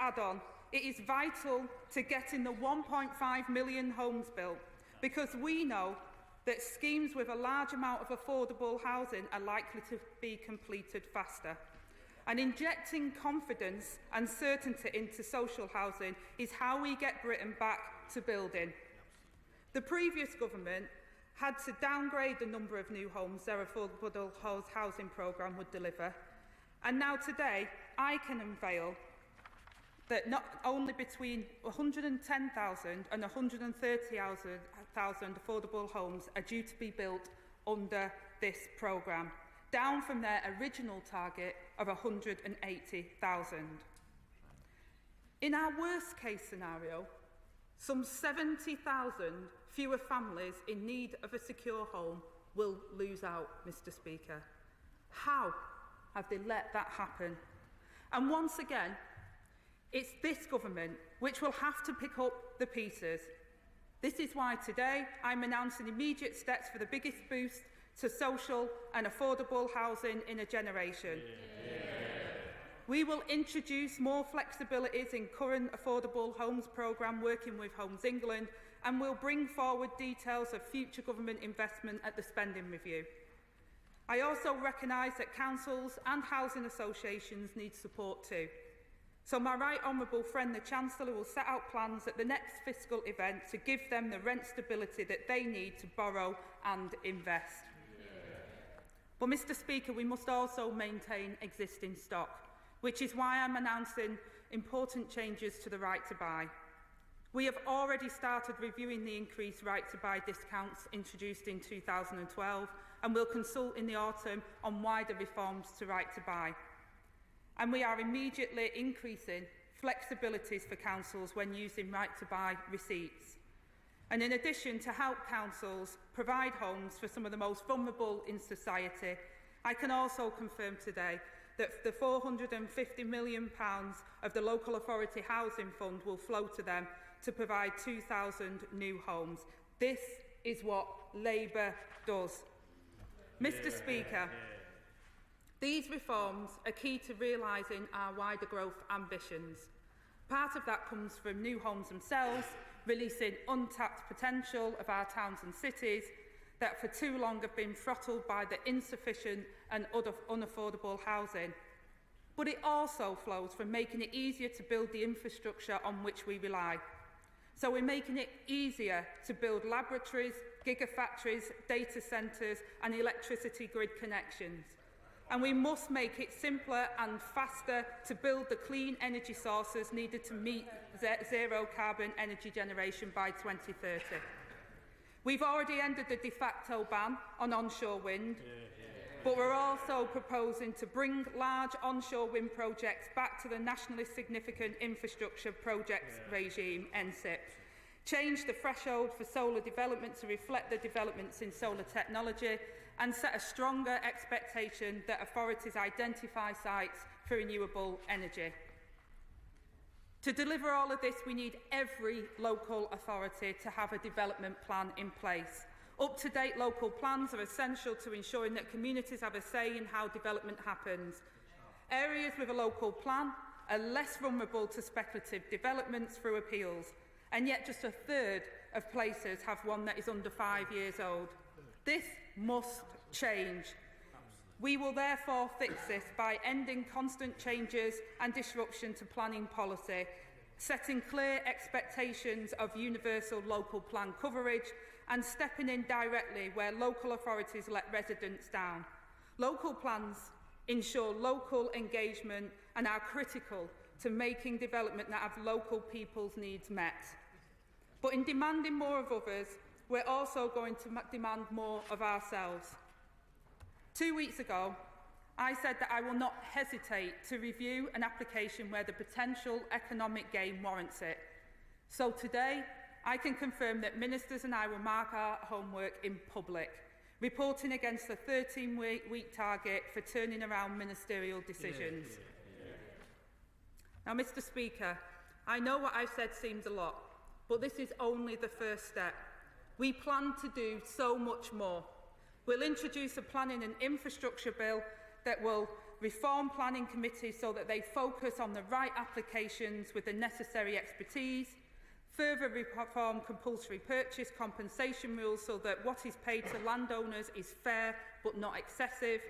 add on, it is vital to getting the 1.5 million homes built, because we know that schemes with a large amount of affordable housing are likely to be completed faster. And injecting confidence and certainty into social housing is how we get Britain back to building. The previous government had to downgrade the number of new homes their affordable housing programme would deliver. And now today, I can unveil that not only between 110,000 and 130,000 affordable homes are due to be built under this programme, down from their original target of 180,000. In our worst case scenario, some 70,000 fewer families in need of a secure home will lose out, Mr. Speaker. How have they let that happen? And once again, it's this government which will have to pick up the pieces. This is why today I'm announcing immediate steps for the biggest boost to social and affordable housing in a generation. Yeah. We will introduce more flexibilities in current affordable homes programme working with Homes England, and will bring forward details of future government investment at the spending review. I also recognise that councils and housing associations need support too. So my right honourable friend, the Chancellor, will set out plans at the next fiscal event to give them the rent stability that they need to borrow and invest. But, Mr. Speaker, we must also maintain existing stock, which is why I'm announcing important changes to the right to buy. We have already started reviewing the increased right to buy discounts introduced in 2012, and will consult in the autumn on wider reforms to right to buy. And we are immediately increasing flexibilities for councils when using right to buy receipts. And in addition, to help councils provide homes for some of the most vulnerable in society, I can also confirm today that the £450 million of the Local Authority Housing Fund will flow to them to provide 2,000 new homes. This is what Labour does. Mr. Speaker, these reforms are key to realising our wider growth ambitions. Part of that comes from new homes themselves, releasing untapped potential of our towns and cities that for too long have been throttled by the insufficient and unaffordable housing. But it also flows from making it easier to build the infrastructure on which we rely. So we're making it easier to build laboratories, gigafactories, data centres and electricity grid connections. And we must make it simpler and faster to build the clean energy sources needed to meet zero carbon energy generation by 2030. We've already ended the de facto ban on onshore wind, but we're also proposing to bring large onshore wind projects back to the nationally significant infrastructure projects regime, NSIP. Change the threshold for solar development to reflect the developments in solar technology, and set a stronger expectation that authorities identify sites for renewable energy. To deliver all of this, we need every local authority to have a development plan in place. Up-to-date local plans are essential to ensuring that communities have a say in how development happens. Areas with a local plan are less vulnerable to speculative developments through appeals, and yet just a third of places have one that is under 5 years old. This must change. We will therefore fix this by ending constant changes and disruption to planning policy, setting clear expectations of universal local plan coverage, and stepping in directly where local authorities let residents down. Local plans ensure local engagement and are critical to making development that have local people's needs met. But in demanding more of others, we're also going to demand more of ourselves. 2 weeks ago, I said that I will not hesitate to review an application where the potential economic gain warrants it. So today, I can confirm that ministers and I will mark our homework in public, reporting against the 13-week target for turning around ministerial decisions. Now, Mr. Speaker, I know what I've said seems a lot, but this is only the first step. We plan to do so much more. We'll introduce a planning and infrastructure bill that will reform planning committees so that they focus on the right applications with the necessary expertise, further reform compulsory purchase compensation rules so that what is paid to landowners is fair but not excessive,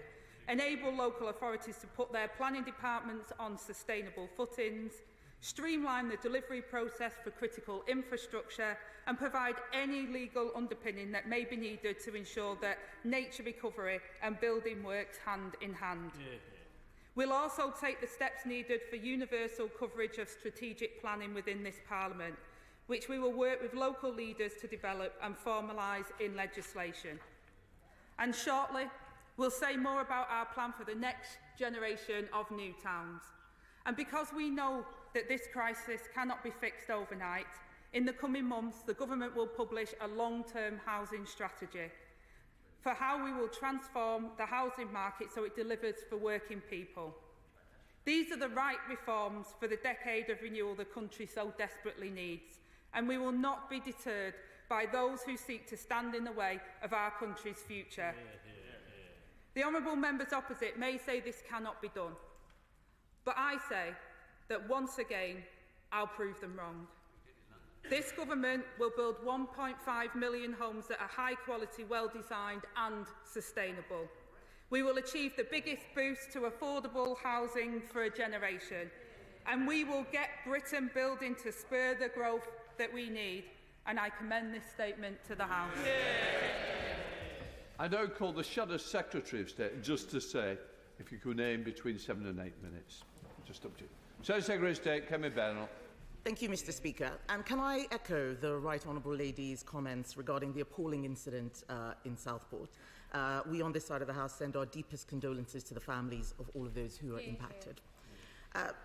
enable local authorities to put their planning departments on sustainable footings, streamline the delivery process for critical infrastructure and provide any legal underpinning that may be needed to ensure that nature recovery and building works hand in hand. We'll also take the steps needed for universal coverage of strategic planning within this Parliament, which we will work with local leaders to develop and formalise in legislation. And shortly, we'll say more about our plan for the next generation of new towns. And because we know that this crisis cannot be fixed overnight, in the coming months, the Government will publish a long-term housing strategy for how we will transform the housing market so it delivers for working people. These are the right reforms for the decade of renewal the country so desperately needs, and we will not be deterred by those who seek to stand in the way of our country's future. The honourable members opposite may say this cannot be done, but I say that once again, I'll prove them wrong. This Government will build 1.5 million homes that are high quality, well designed and sustainable. We will achieve the biggest boost to affordable housing for a generation, and we will get Britain building to spur the growth that we need. And I commend this statement to the House. I now call the Shadow Secretary of State just to say if you could name between 7 and 8 minutes. Just up to you. Shadow Secretary of State, Kemi Bernal. Thank you, Mr. Speaker. And can I echo the Right Honourable Lady's comments regarding the appalling incident in Southport? We on this side of the House send our deepest condolences to the families of all of those who are impacted.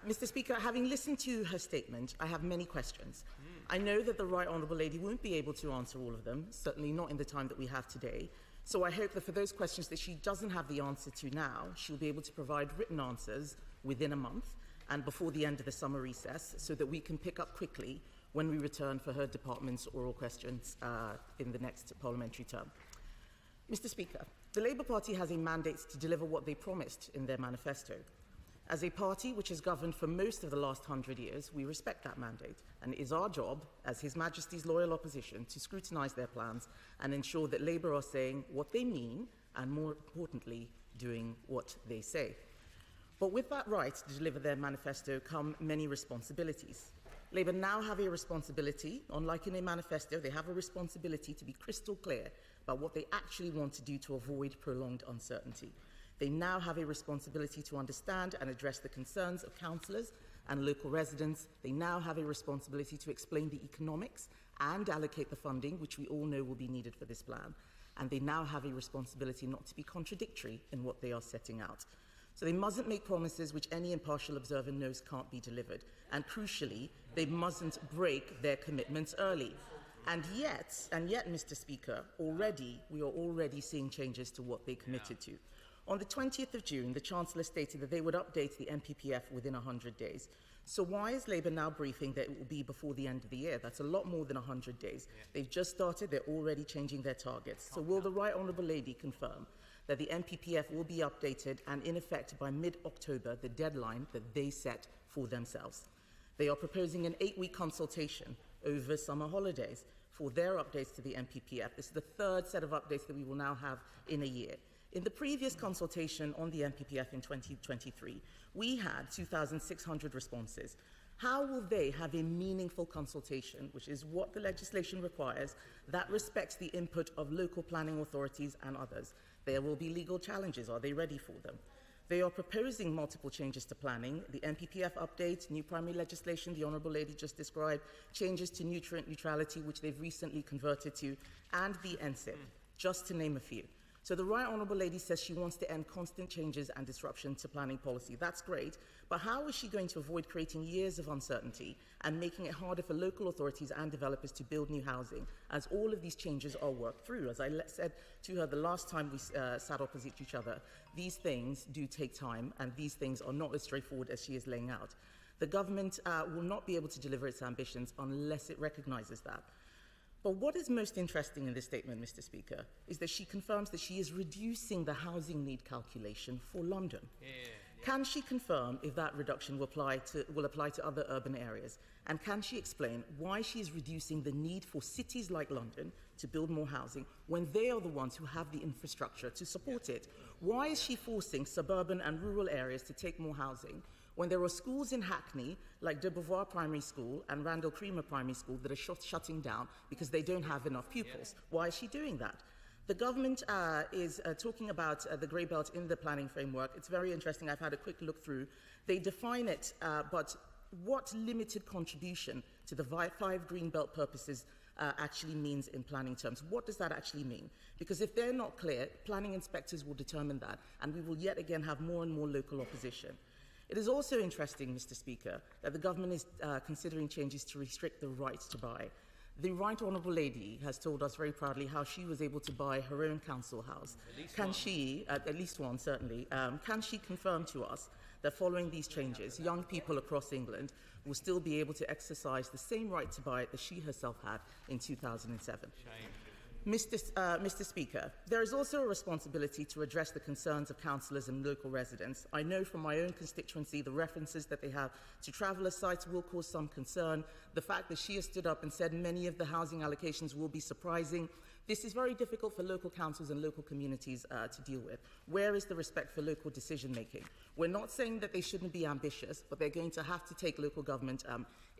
Mr. Speaker, having listened to her statement, I have many questions. I know that the Right Honourable Lady won't be able to answer all of them, certainly not in the time that we have today. So I hope that for those questions that she doesn't have the answer to now, she'll be able to provide written answers within a month and before the end of the summer recess so that we can pick up quickly when we return for her department's oral questions in the next parliamentary term. Mr. Speaker, the Labour Party has a mandate to deliver what they promised in their manifesto. As a party which has governed for most of the last 100 years, we respect that mandate, and it is our job, as His Majesty's loyal opposition, to scrutinise their plans and ensure that Labour are saying what they mean and, more importantly, doing what they say. But with that right to deliver their manifesto come many responsibilities. Labour now have a responsibility, unlike in a manifesto, they have a responsibility to be crystal clear about what they actually want to do to avoid prolonged uncertainty. They now have a responsibility to understand and address the concerns of councillors and local residents. They now have a responsibility to explain the economics and allocate the funding, which we all know will be needed for this plan. And they now have a responsibility not to be contradictory in what they are setting out. So they mustn't make promises which any impartial observer knows can't be delivered. And crucially, they mustn't break their commitments early. And yet, Mr. Speaker, we are already seeing changes to what they committed to. On the 20th of June, the Chancellor stated that they would update the NPPF within 100 days. So why is Labour now briefing that it will be before the end of the year? That's a lot more than 100 days. They've just started, they're already changing their targets. So will the Right Honourable Lady confirm that the NPPF will be updated and in effect by mid-October, the deadline that they set for themselves? They are proposing an 8-week consultation over summer holidays for their updates to the NPPF. This is the third set of updates that we will now have in a year. In the previous consultation on the NPPF in 2023, we had 2,600 responses. How will they have a meaningful consultation, which is what the legislation requires, that respects the input of local planning authorities and others? There will be legal challenges. Are they ready for them? They are proposing multiple changes to planning, the NPPF update, new primary legislation, the Honourable Lady just described, changes to nutrient neutrality, which they've recently converted to, and the NSIP, just to name a few. So the Right Honourable Lady says she wants to end constant changes and disruption to planning policy. That's great, but how is she going to avoid creating years of uncertainty and making it harder for local authorities and developers to build new housing as all of these changes are worked through? As I said to her the last time we sat opposite each other, these things do take time and these things are not as straightforward as she is laying out. The government will not be able to deliver its ambitions unless it recognises that. But what is most interesting in this statement, Mr. Speaker, is that she confirms that she is reducing the housing need calculation for London. Can she confirm if that reduction will apply to other urban areas? And can she explain why she is reducing the need for cities like London to build more housing when they are the ones who have the infrastructure to support it? Why is she forcing suburban and rural areas to take more housing when there are schools in Hackney, like de Beauvoir Primary School and Randall Creamer Primary School, that are shutting down because they don't have enough pupils? Why is she doing that? The government is talking about the grey belt in the planning framework. It's very interesting. I've had a quick look through. They define it, but what limited contribution to the 5 green belt purposes actually means in planning terms? What does that actually mean? Because if they're not clear, planning inspectors will determine that, and we will yet again have more and more local opposition. It is also interesting, Mr. Speaker, that the government is considering changes to restrict the right to buy. The Right Honourable Lady has told us very proudly how she was able to buy her own council house. Can she, at least one certainly, can she confirm to us that following these changes, young people across England will still be able to exercise the same right to buy that she herself had in 2007? Mr. Speaker, there is also a responsibility to address the concerns of councillors and local residents. I know from my own constituency the references that they have to traveller sites will cause some concern. The fact that she has stood up and said many of the housing allocations will be surprising. This is very difficult for local councils and local communities to deal with. Where is the respect for local decision making? We're not saying that they shouldn't be ambitious, but they're going to have to take local government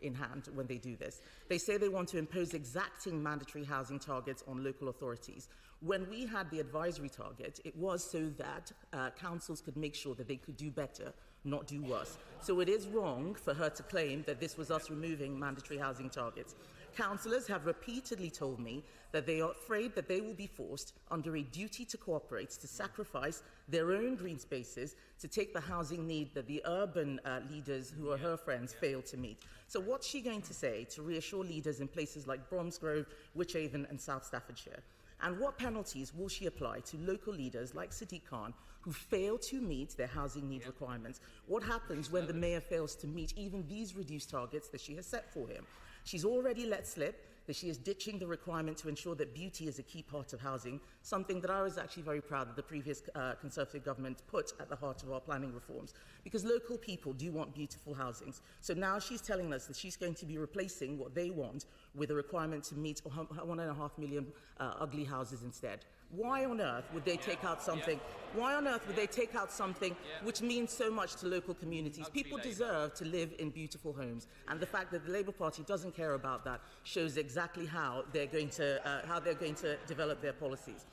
in hand when they do this. They say they want to impose exacting mandatory housing targets on local authorities. When we had the advisory target, it was so that councils could make sure that they could do better, not do worse. So it is wrong for her to claim that this was us removing mandatory housing targets. Councillors have repeatedly told me that they are afraid that they will be forced, under a duty to cooperate, to sacrifice their own green spaces to take the housing need that the urban leaders who are her friends fail to meet. So what's she going to say to reassure leaders in places like Bromsgrove, Wychavon and South Staffordshire? And what penalties will she apply to local leaders like Sadiq Khan who fail to meet their housing need requirements? What happens when the mayor fails to meet even these reduced targets that she has set for him? She's already let slip that she is ditching the requirement to ensure that beauty is a key part of housing, something that I was actually very proud that the previous Conservative government put at the heart of our planning reforms, because local people do want beautiful housings. So now she's telling us that she's going to be replacing what they want with a requirement to meet 1.5 million ugly houses instead. Why on earth would they take out something? Why on earth would they take out something which means so much to local communities? People deserve to live in beautiful homes, and the fact that the Labour Party doesn't care about that shows exactly how they're going to develop their policies.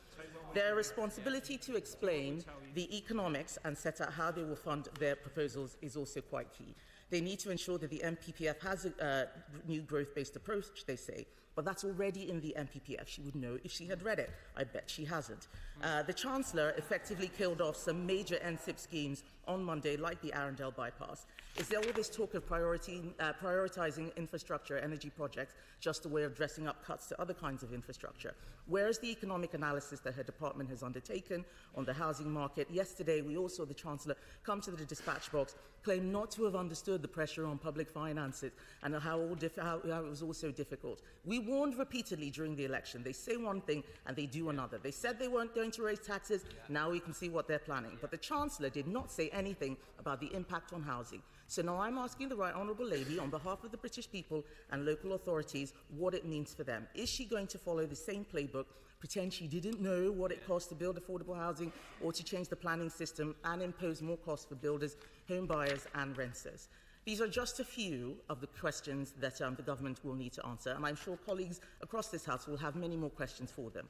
Their responsibility to explain the economics and set out how they will fund their proposals is also quite key. They need to ensure that the MPPF has a new growth-based approach, they say, but that's already in the MPPF. She would know if she had read it. I bet she hasn't. The Chancellor effectively killed off some major NSIP schemes on Monday, like the Arundel bypass. Is there all this talk of prioritising infrastructure, energy projects, just a way of dressing up cuts to other kinds of infrastructure? Where is the economic analysis that her department has undertaken on the housing market? Yesterday, we all saw the Chancellor come to the dispatch box, claim not to have understood the pressure on public finances and how it was all so difficult. We warned repeatedly during the election. They say one thing and they do another. They said they weren't going to raise taxes. Now we can see what they're planning. But the Chancellor did not say anything about the impact on housing. So now I'm asking the Right Honourable Lady, on behalf of the British people and local authorities, what it means for them. Is she going to follow the same playbook, pretend she didn't know what it costs to build affordable housing, or to change the planning system and impose more costs for builders, home buyers and renters? These are just a few of the questions that the government will need to answer, and I'm sure colleagues across this House will have many more questions for them.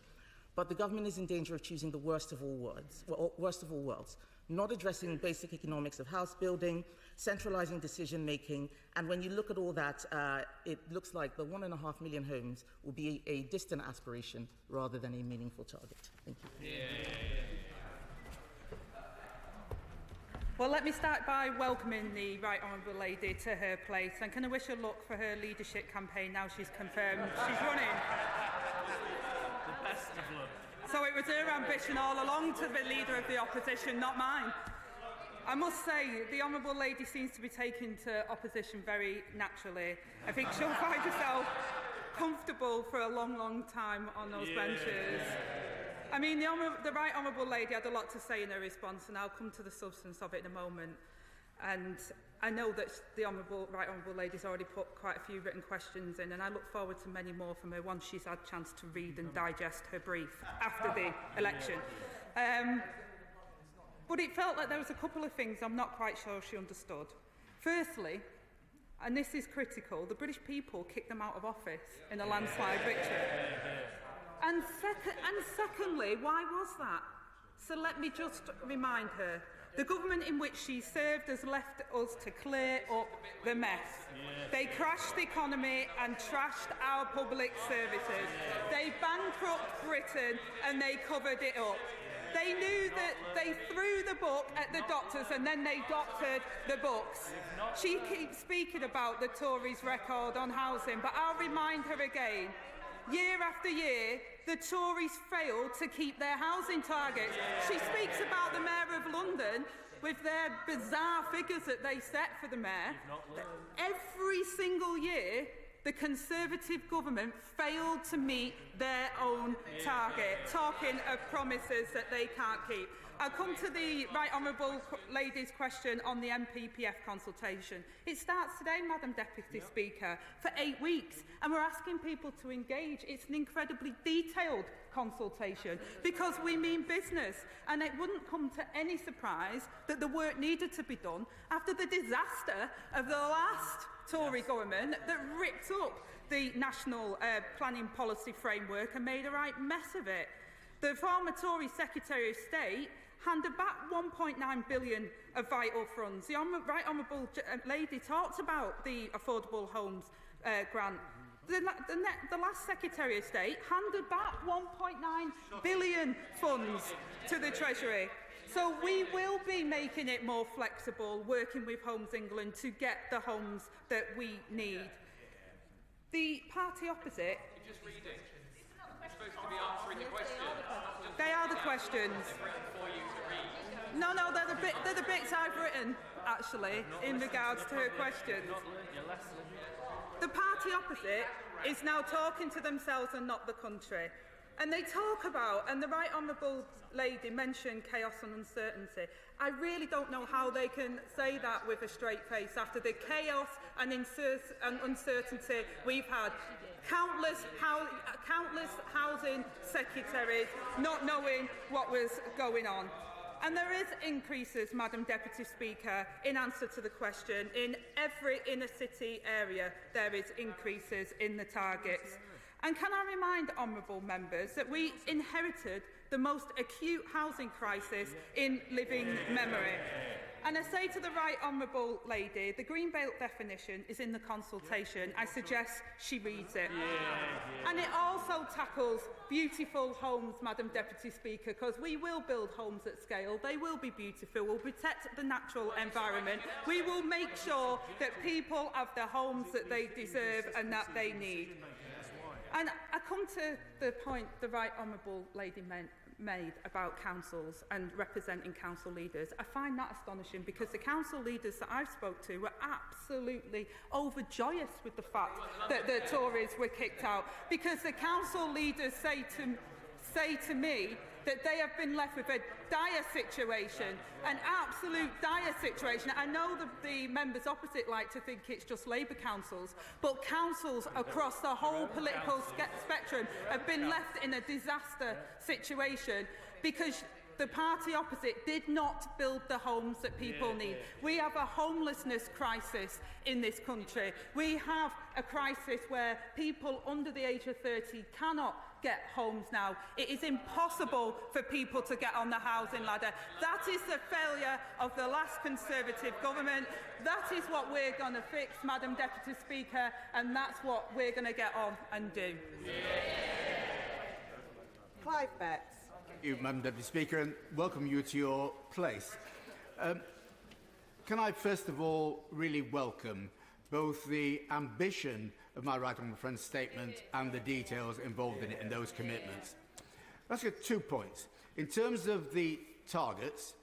But the government is in danger of choosing the worst of all worlds, not addressing basic economics of house building, centralising decision-making, and when you look at all that, it looks like the 1.5 million homes will be a distant aspiration rather than a meaningful target. Thank you. Well, let me start by welcoming the Right Honourable Lady to her place, and can I wish her luck for her leadership campaign now she's confirmed she's running. The best of luck. So it was her ambition all along to be leader of the opposition, not mine. I must say, the Honourable Lady seems to be taking to opposition very naturally. I think she'll find herself comfortable for a long, long time on those benches. I mean, the Right Honourable Lady had a lot to say in her response, and I'll come to the substance of it in a moment. And I know that the Right Honourable Lady's already put quite a few written questions in, and I look forward to many more from her once she's had a chance to read and digest her brief after the election. But it felt like there was a couple of things I'm not quite sure she understood. Firstly, and this is critical, the British people kicked them out of office in a landslide victory. And secondly, why was that? So let me just remind her. The government in which she served has left us to clear up the mess. They crashed the economy and trashed our public services. They bankrupted Britain and they covered it up. They knew that they threw the book at the doctors and then they doctored the books. She keeps speaking about the Tories' record on housing, but I'll remind her again. Year after year, the Tories failed to keep their housing targets. She speaks about the Mayor of London with their bizarre figures that they set for the Mayor. Every single year, the Conservative government failed to meet their own target, talking of promises that they can't keep. I'll come to the Right Honourable Lady's question on the MPPF consultation. It starts today, Madam Deputy Speaker, for 8 weeks, and we're asking people to engage. It's an incredibly detailed consultation because we mean business, and it wouldn't come to any surprise that the work needed to be done after the disaster of the last Tory government that ripped up the National Planning Policy Framework and made a right mess of it. The former Tory Secretary of State handed back 1.9 billion of vital funds. The Right Honourable Lady talked about the Affordable Homes grant. The last Secretary of State handed back 1.9 billion funds to the Treasury. So we will be making it more flexible, working with Homes England to get the homes that we need. The party opposite... You're just reading. You're supposed to be answering the questions. They are the questions. No, they're the bits I've written, actually, in regards to her questions. The party opposite is now talking to themselves and not the country. And they talk about, and the Right Honourable Lady mentioned chaos and uncertainty. I really don't know how they can say that with a straight face after the chaos and uncertainty we've had. Countless housing secretaries not knowing what was going on. And there is increases, Madam Deputy Speaker, in answer to the question. In every inner city area, there is increases in the targets. And can I remind honourable members that we inherited the most acute housing crisis in living memory. And I say to the Right Honourable Lady, the Green Belt definition is in the consultation. I suggest she reads it. And it also tackles beautiful homes, Madam Deputy Speaker, because we will build homes at scale. They will be beautiful. We'll protect the natural environment. We will make sure that people have the homes that they deserve and that they need. And I come to the point the Right Honourable Lady made about councils and representing council leaders. I find that astonishing because the council leaders that I've spoke to were absolutely overjoyous with the fact that the Tories were kicked out, because the council leaders say to me that they have been left with a dire situation, an absolute dire situation. I know the members opposite like to think it's just Labour councils, but councils across the whole political spectrum have been left in a disaster situation because the party opposite did not build the homes that people need. We have a homelessness crisis in this country. We have a crisis where people under the age of 30 cannot get homes now. It is impossible for people to get on the housing ladder. That is the failure of the last Conservative government. That is what we're going to fix, Madam Deputy Speaker, and that's what we're going to get on and do. Clive Betts. Thank you, Madam Deputy Speaker, and welcome you to your place. Can I first of all really welcome both the ambition of my right honourable friend's statement and the details involved in it and those commitments. Let's get 2 points. In terms of the targets,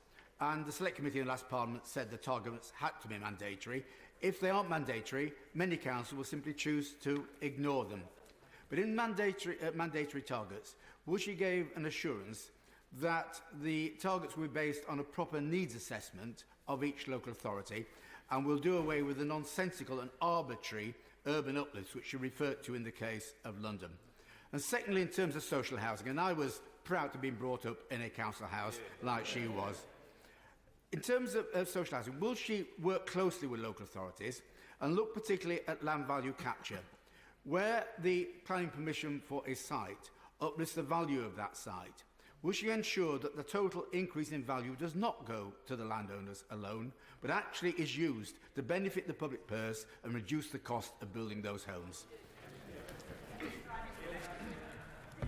and the Select Committee in the last Parliament said the targets had to be mandatory. If they aren't mandatory, many councils will simply choose to ignore them. But in mandatory targets, will she give an assurance that the targets will be based on a proper needs assessment of each local authority and will do away with the nonsensical and arbitrary urban uplifts which she referred to in the case of London? And secondly, in terms of social housing, and I was proud to be brought up in a council house like she was. In terms of social housing, will she work closely with local authorities and look particularly at land value capture, where the planning permission for a site uplifts the value of that site? Will she ensure that the total increase in value does not go to the landowners alone, but actually is used to benefit the public purse and reduce the cost of building those homes?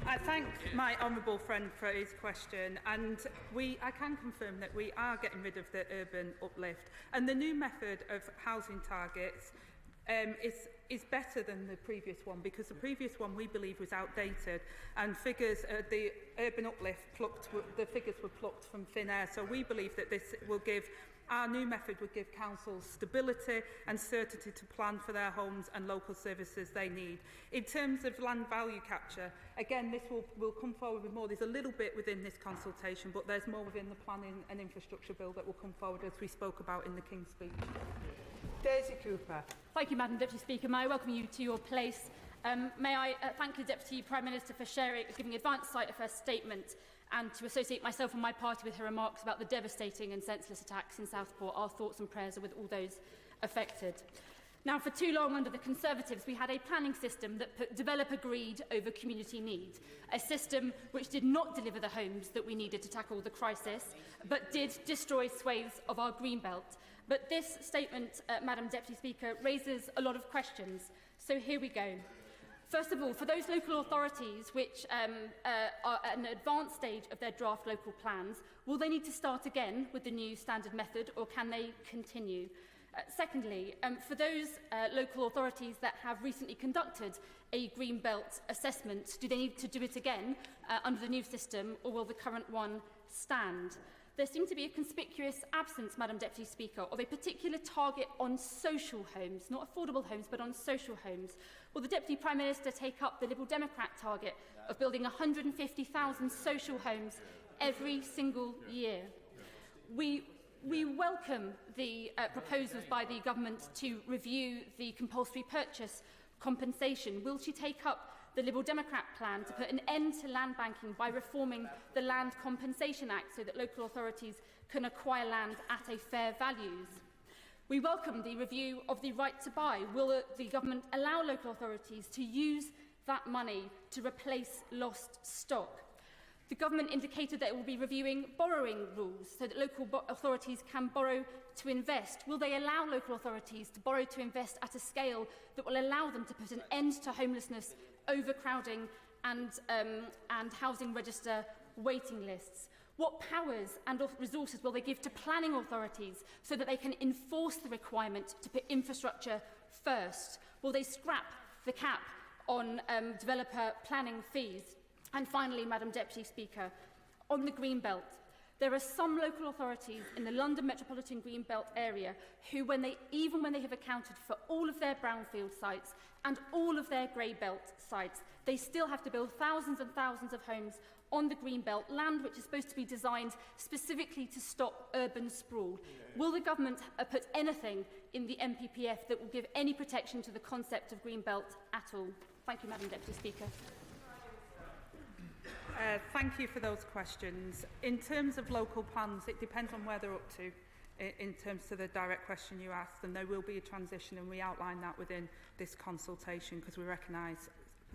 I thank my honourable friend for his question, and I can confirm that we are getting rid of the urban uplift, and the new method of housing targets is better than the previous one, because the previous one we believe was outdated, and figures, the urban uplift the figures were plucked from thin air. So we believe that our new method would give councils stability and certainty to plan for their homes and local services they need. In terms of land value capture, again, this will come forward with more. There's a little bit within this consultation, but there's more within the planning and infrastructure bill that will come forward, as we spoke about in the King's speech. Daisy Cooper. Thank you, Madam Deputy Speaker. May I welcome you to your place. May I thank the Deputy Prime Minister for giving advance sight of her statement, and to associate myself and my party with her remarks about the devastating and senseless attacks in Southport. Our thoughts and prayers are with all those affected. Now, for too long under the Conservatives, we had a planning system that put developer greed over community need, a system which did not deliver the homes that we needed to tackle the crisis, but did destroy swathes of our greenbelt. But this statement, Madam Deputy Speaker, raises a lot of questions, so here we go. First of all, for those local authorities which are at an advanced stage of their draft local plans, will they need to start again with the new standard method, or can they continue? Secondly, for those local authorities that have recently conducted a Greenbelt assessment, do they need to do it again under the new system, or will the current one stand? There seems to be a conspicuous absence, Madam Deputy Speaker, of a particular target on social homes, not affordable homes, but on social homes. Will the Deputy Prime Minister take up the Liberal Democrat target of building 150,000 social homes every single year? We welcome the proposals by the government to review the compulsory purchase compensation. Will she take up the Liberal Democrat plan to put an end to land banking by reforming the Land Compensation Act so that local authorities can acquire land at a fair value? We welcome the review of the right to buy. Will the government allow local authorities to use that money to replace lost stock? The government indicated that it will be reviewing borrowing rules so that local authorities can borrow to invest. Will they allow local authorities to borrow to invest at a scale that will allow them to put an end to homelessness, overcrowding and housing register waiting lists? What powers and resources will they give to planning authorities so that they can enforce the requirement to put infrastructure first? Will they scrap the cap on developer planning fees? And finally, Madam Deputy Speaker, on the Greenbelt, there are some local authorities in the London Metropolitan Greenbelt area who, even when they have accounted for all of their brownfield sites and all of their grey belt sites, they still have to build thousands and thousands of homes on the Greenbelt, land which is supposed to be designed specifically to stop urban sprawl. Will the government put anything in the MPPF that will give any protection to the concept of Greenbelt at all? Thank you, Madam Deputy Speaker. Thank you for those questions. In terms of local plans, it depends on where they're up to in terms of the direct question you asked, and there will be a transition, and we outline that within this consultation because we recognise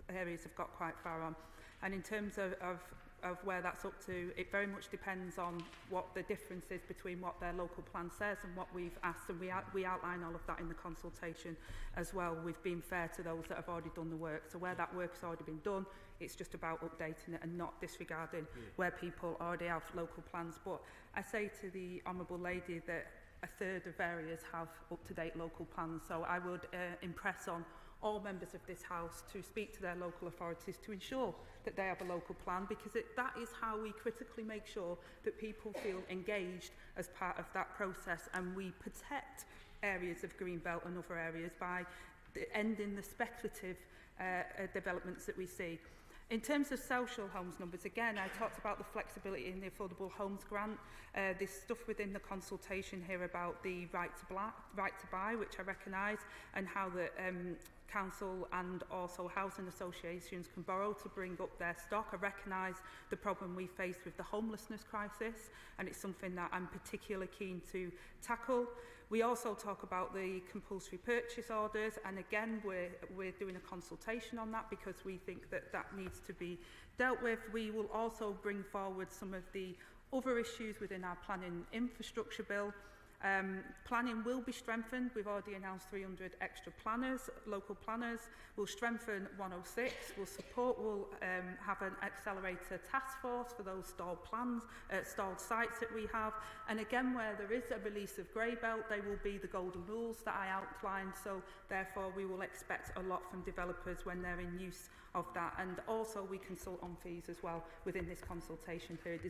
areas have got quite far on. And in terms of where that's up to, it very much depends on what the difference is between what their local plan says and what we've asked, and we outline all of that in the consultation as well. We've been fair to those that have already done the work. So where that work's already been done, it's just about updating it and not disregarding where people already have local plans. But I say to the Honourable Lady that a third of areas have up-to-date local plans. So I would impress on all members of this House to speak to their local authorities to ensure that they have a local plan, because that is how we critically make sure that people feel engaged as part of that process, and we protect areas of Greenbelt and other areas by ending the speculative developments that we see. In terms of social homes numbers, again, I talked about the flexibility in the Affordable Homes Grant. There's stuff within the consultation here about the right to buy, which I recognise, and how the council and also housing associations can borrow to bring up their stock. I recognise the problem we face with the homelessness crisis, and it's something that I'm particularly keen to tackle. We also talk about the compulsory purchase orders, and again we're doing a consultation on that because we think that that needs to be dealt with. We will also bring forward some of the other issues within our planning infrastructure bill. Planning will be strengthened. We've already announced 300 extra planners, local planners. We'll strengthen 106. We'll have an accelerator task force for those stalled plans, stalled sites that we have. And again, where there is a release of grey belt, they will be the golden rules that I outlined. So therefore, we will expect a lot from developers when they're in use of that. And also, we consult on fees as well within this consultation period.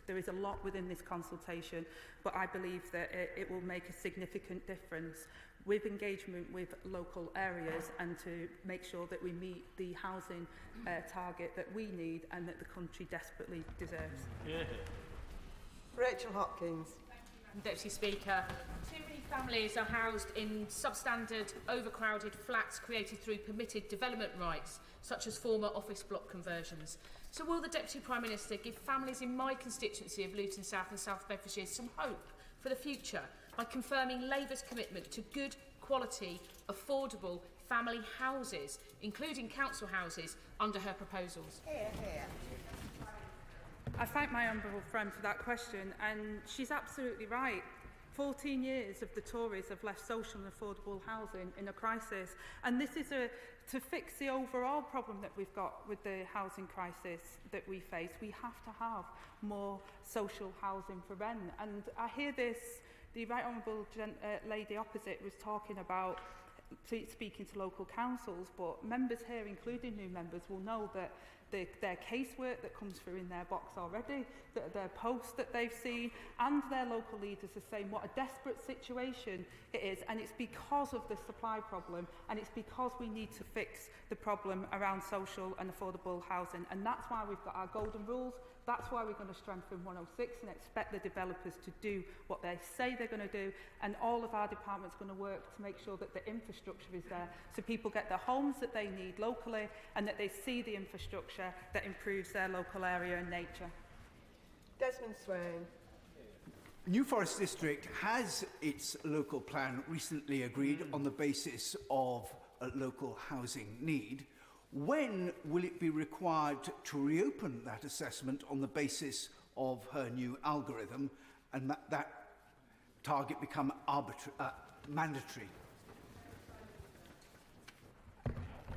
There is a lot within this consultation, but I believe that it will make a significant difference with engagement with local areas and to make sure that we meet the housing target that we need and that the country desperately deserves. Yeah. Rachel Hopkins. Deputy Speaker, too many families are housed in substandard, overcrowded flats created through permitted development rights, such as former office block conversions. So will the Deputy Prime Minister give families in my constituency of Luton South and South Bedfordshire some hope for the future by confirming Labour's commitment to good quality, affordable family houses, including council houses, under her proposals? I thank my honourable friend for that question, and she's absolutely right. 14 years of the Tories have left social and affordable housing in a crisis, and this is to fix the overall problem that we've got with the housing crisis that we face. We have to have more social housing for rent, and I hear this, the Right Honourable lady opposite was talking about speaking to local councils, but members here, including new members, will know that their casework that comes through in their box already, their posts that they've seen, and their local leaders are saying what a desperate situation it is, and it's because of the supply problem, and it's because we need to fix the problem around social and affordable housing, and that's why we've got our golden rules. That's why we're going to strengthen 106 and expect the developers to do what they say they're going to do, and all of our departments are going to work to make sure that the infrastructure is there so people get the homes that they need locally and that they see the infrastructure that improves their local area and nature. Desmond Swain. New Forest District has its local plan recently agreed on the basis of a local housing need. When will it be required to reopen that assessment on the basis of her new algorithm and that target become mandatory?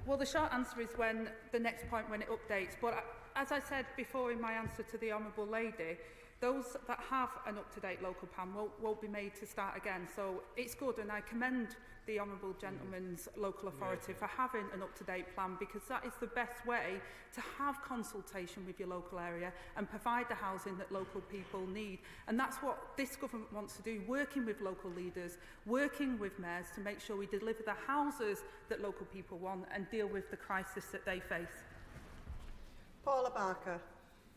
Well, the short answer is when the next point when it updates. But as I said before in my answer to the Honourable Lady, those that have an up-to-date local plan won't be made to start again. So it's good, and I commend the Honourable Gentleman's local authority for having an up-to-date plan, because that is the best way to have consultation with your local area and provide the housing that local people need. And that's what this government wants to do, working with local leaders, working with mayors to make sure we deliver the houses that local people want and deal with the crisis that they face. Paula Barker.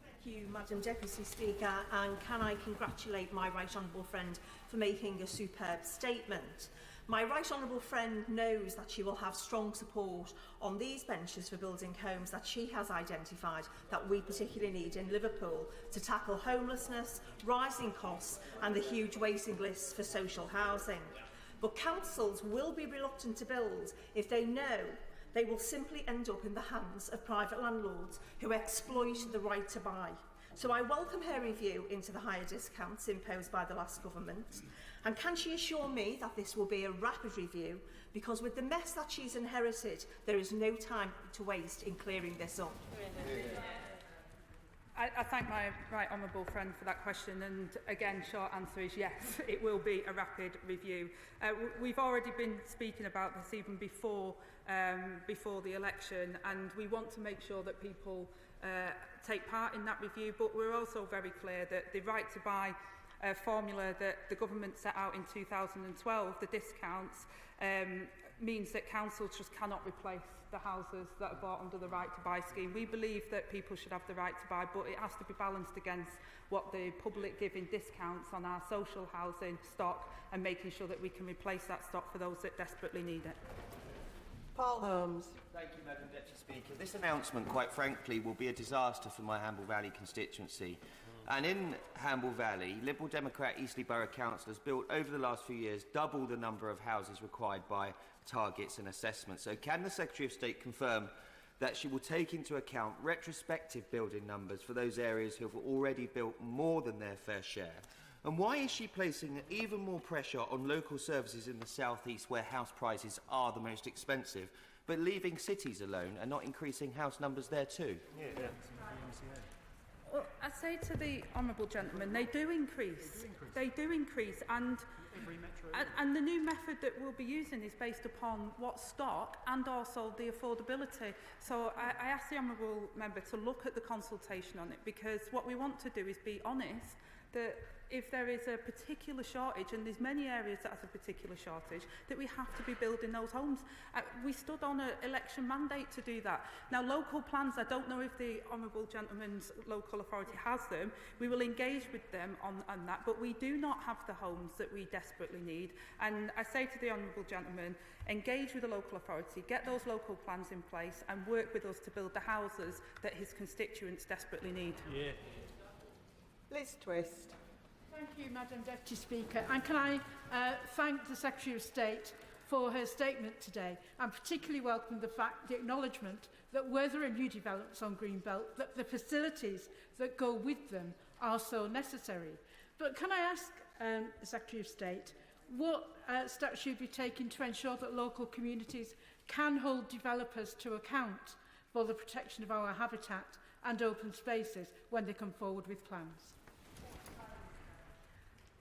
Thank you, Madam Deputy Speaker, and can I congratulate my Right Honourable friend for making a superb statement. My Right Honourable friend knows that she will have strong support on these benches for building homes that she has identified that we particularly need in Liverpool to tackle homelessness, rising costs and the huge waiting lists for social housing. But councils will be reluctant to build if they know they will simply end up in the hands of private landlords who exploit the right to buy. So I welcome her review into the higher discounts imposed by the last government. And can she assure me that this will be a rapid review? Because with the mess that she's inherited, there is no time to waste in clearing this up. I thank my Right Honourable friend for that question, and again, short answer is yes, it will be a rapid review. We've already been speaking about this even before the election, and we want to make sure that people take part in that review, but we're also very clear that the right to buy formula that the government set out in 2012, the discounts, means that councils just cannot replace the houses that are bought under the right to buy scheme. We believe that people should have the right to buy, but it has to be balanced against what the public give in discounts on our social housing stock and making sure that we can replace that stock for those that desperately need it. Paul Holmes. Thank you, Madam Deputy Speaker. This announcement, quite frankly, will be a disaster for my Hamble Valley constituency. And in Hamble Valley, Liberal Democrat Eastleigh Borough Council has built over the last few years double the number of houses required by targets and assessments. So can the Secretary of State confirm that she will take into account retrospective building numbers for those areas who have already built more than their fair share? And why is she placing even more pressure on local services in the South East where house prices are the most expensive, but leaving cities alone and not increasing house numbers there too? Well, I say to the honourable gentleman, they do increase. They do increase, and the new method that we'll be using is based upon what stock and also the affordability. So I ask the honourable member to look at the consultation on it, because what we want to do is be honest that if there is a particular shortage, and there's many areas that has a particular shortage, that we have to be building those homes. We stood on an election mandate to do that. Now, local plans, I don't know if the honourable gentleman's local authority has them. We will engage with them on that, but we do not have the homes that we desperately need. And I say to the honourable gentleman, engage with the local authority, get those local plans in place and work with us to build the houses that his constituents desperately need. Yeah. Liz Twist. Thank you, Madam Deputy Speaker. And can I thank the Secretary of State for her statement today, and particularly welcome the acknowledgement that where there are new developments on Greenbelt, that the facilities that go with them are so necessary. But can I ask the Secretary of State what steps should be taken to ensure that local communities can hold developers to account for the protection of our habitat and open spaces when they come forward with plans?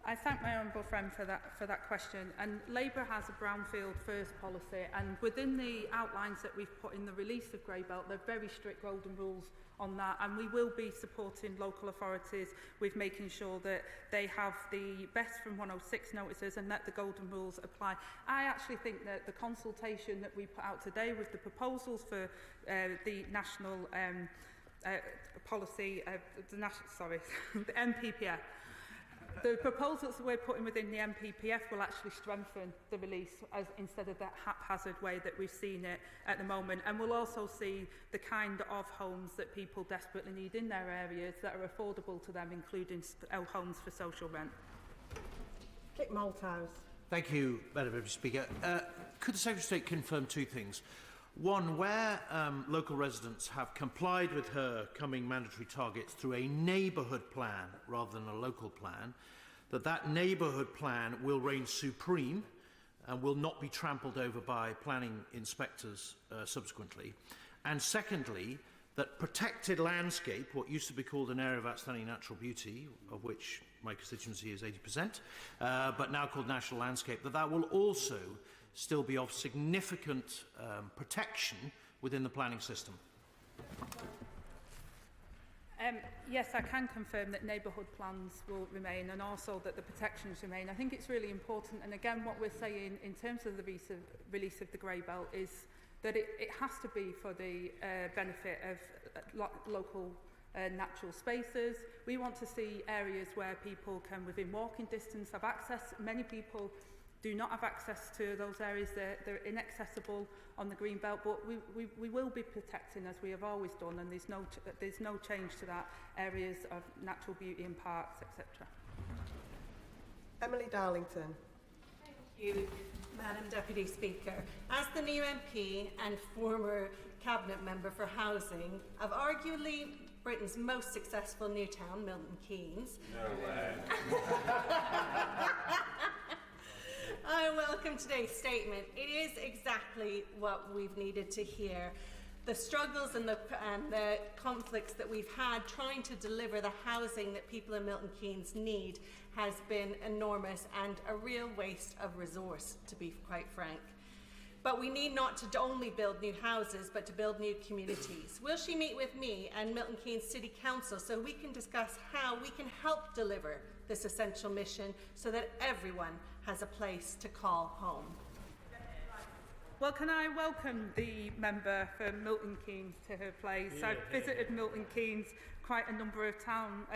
I thank my honourable friend for that question. And Labour has a brownfield first policy, and within the outlines that we've put in the release of Greybelt, there are very strict golden rules on that, and we will be supporting local authorities with making sure that they have the best from 106 notices and that the golden rules apply. I actually think that the consultation that we put out today with the proposals for the national policy, the MPPF, the proposals that we're putting within the MPPF will actually strengthen the release instead of that haphazard way that we've seen it at the moment. And we'll also see the kind of homes that people desperately need in their areas that are affordable to them, including homes for social rent. Kit Malthouse. Thank you, Madam Deputy Speaker. Could the Secretary of State confirm two things? One, where local residents have complied with her coming mandatory targets through a neighbourhood plan rather than a local plan, that neighbourhood plan will reign supreme and will not be trampled over by planning inspectors subsequently. And secondly, that protected landscape, what used to be called an area of outstanding natural beauty, of which my constituency is 80%, but now called national landscape, that will also still be of significant protection within the planning system. Yes, I can confirm that neighbourhood plans will remain and also that the protections remain. I think it's really important, and again what we're saying in terms of the release of the Greybelt is that it has to be for the benefit of local natural spaces. We want to see areas where people can, within walking distance, have access. Many people do not have access to those areas. They're inaccessible on the green belt, but we will be protecting, as we have always done, and there's no change to that, areas of natural beauty and parks, etc. Emily Darlington. Thank you, Madam Deputy Speaker. As the new MP and former Cabinet Member for Housing of arguably Britain's most successful new town, Milton Keynes. No way. I welcome today's statement. It is exactly what we've needed to hear. The struggles and the conflicts that we've had trying to deliver the housing that people in Milton Keynes need has been enormous and a real waste of resource, to be quite frank. But we need not to only build new houses, but to build new communities. Will she meet with me and Milton Keynes City Council so we can discuss how we can help deliver this essential mission so that everyone has a place to call home? Well, can I welcome the member for Milton Keynes to her place? I've visited Milton Keynes quite a number of times,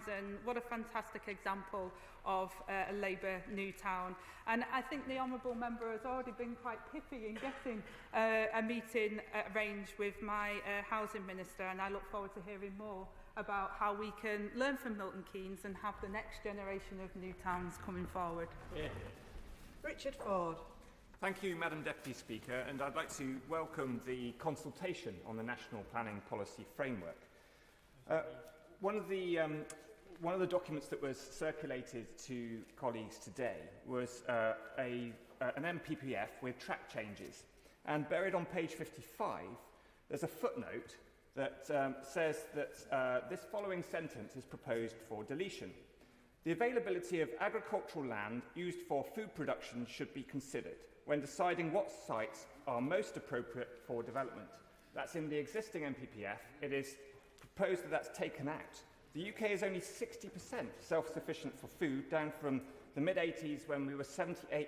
and what a fantastic example of a Labour new town. And I think the honourable member has already been quite pithy in getting a meeting arranged with my housing minister, and I look forward to hearing more about how we can learn from Milton Keynes and have the next generation of new towns coming forward. Richard Ford. Thank you, Madam Deputy Speaker, and I'd like to welcome the consultation on the National Planning Policy Framework. One of the documents that was circulated to colleagues today was an MPPF with track changes, and buried on page 55 there's a footnote that says that this following sentence is proposed for deletion. The availability of agricultural land used for food production should be considered when deciding what sites are most appropriate for development. That's in the existing MPPF. It is proposed that that's taken out. The UK is only 60% self-sufficient for food, down from the mid-80s when we were 78%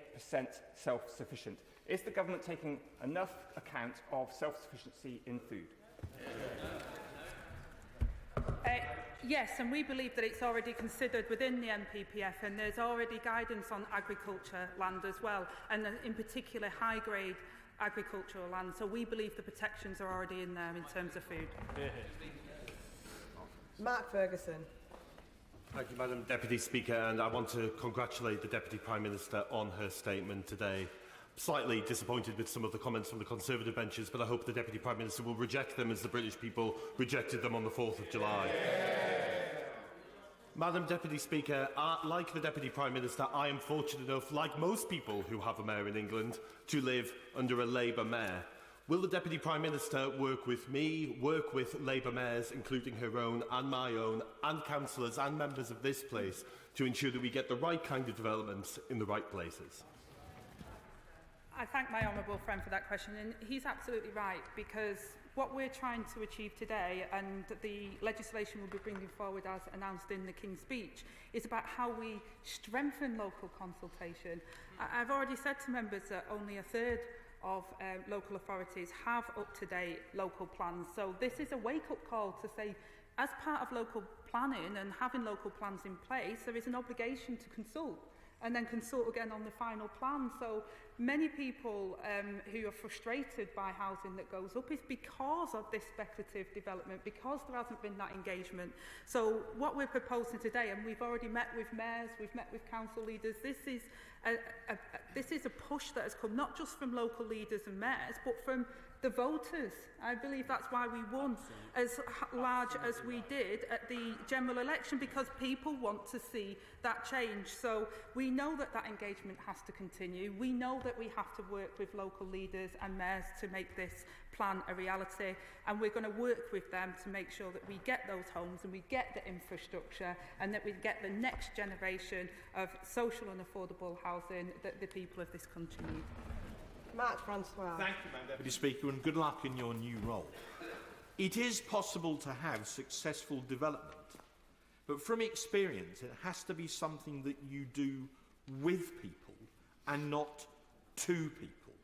self-sufficient. Is the government taking enough account of self-sufficiency in food? Yes, and we believe that it's already considered within the MPPF, and there's already guidance on agriculture land as well, and in particular high-grade agricultural land. So we believe the protections are already in there in terms of food. Mark Ferguson. Thank you, Madam Deputy Speaker, and I want to congratulate the Deputy Prime Minister on her statement today. Slightly disappointed with some of the comments from the Conservative benches, but I hope the Deputy Prime Minister will reject them as the British people rejected them on the 4th of July. Madam Deputy Speaker, like the Deputy Prime Minister, I am fortunate enough, like most people who have a mayor in England, to live under a Labour mayor. Will the Deputy Prime Minister work with me, work with Labour mayors, including her own and my own, and councillors and members of this place, to ensure that we get the right kind of developments in the right places? I thank my honourable friend for that question, and he's absolutely right, because what we're trying to achieve today, and the legislation we'll be bringing forward as announced in the King's Speech, is about how we strengthen local consultation. I've already said to members that only a third of local authorities have up-to-date local plans, so this is a wake-up call to say, as part of local planning and having local plans in place, there is an obligation to consult, and then consult again on the final plan. So many people who are frustrated by housing that goes up is because of this speculative development, because there hasn't been that engagement. So what we're proposing today, and we've already met with mayors, we've met with council leaders, this is a push that has come not just from local leaders and mayors, but from the voters. I believe that's why we won as large as we did at the general election, because people want to see that change. So we know that that engagement has to continue. We know that we have to work with local leaders and mayors to make this plan a reality, and we're going to work with them to make sure that we get those homes and we get the infrastructure, and that we get the next generation of social and affordable housing that the people of this country need. Mark Francois. Thank you, Madam Deputy Speaker, and good luck in your new role. It is possible to have successful development, but from experience, it has to be something that you do with people and not to people.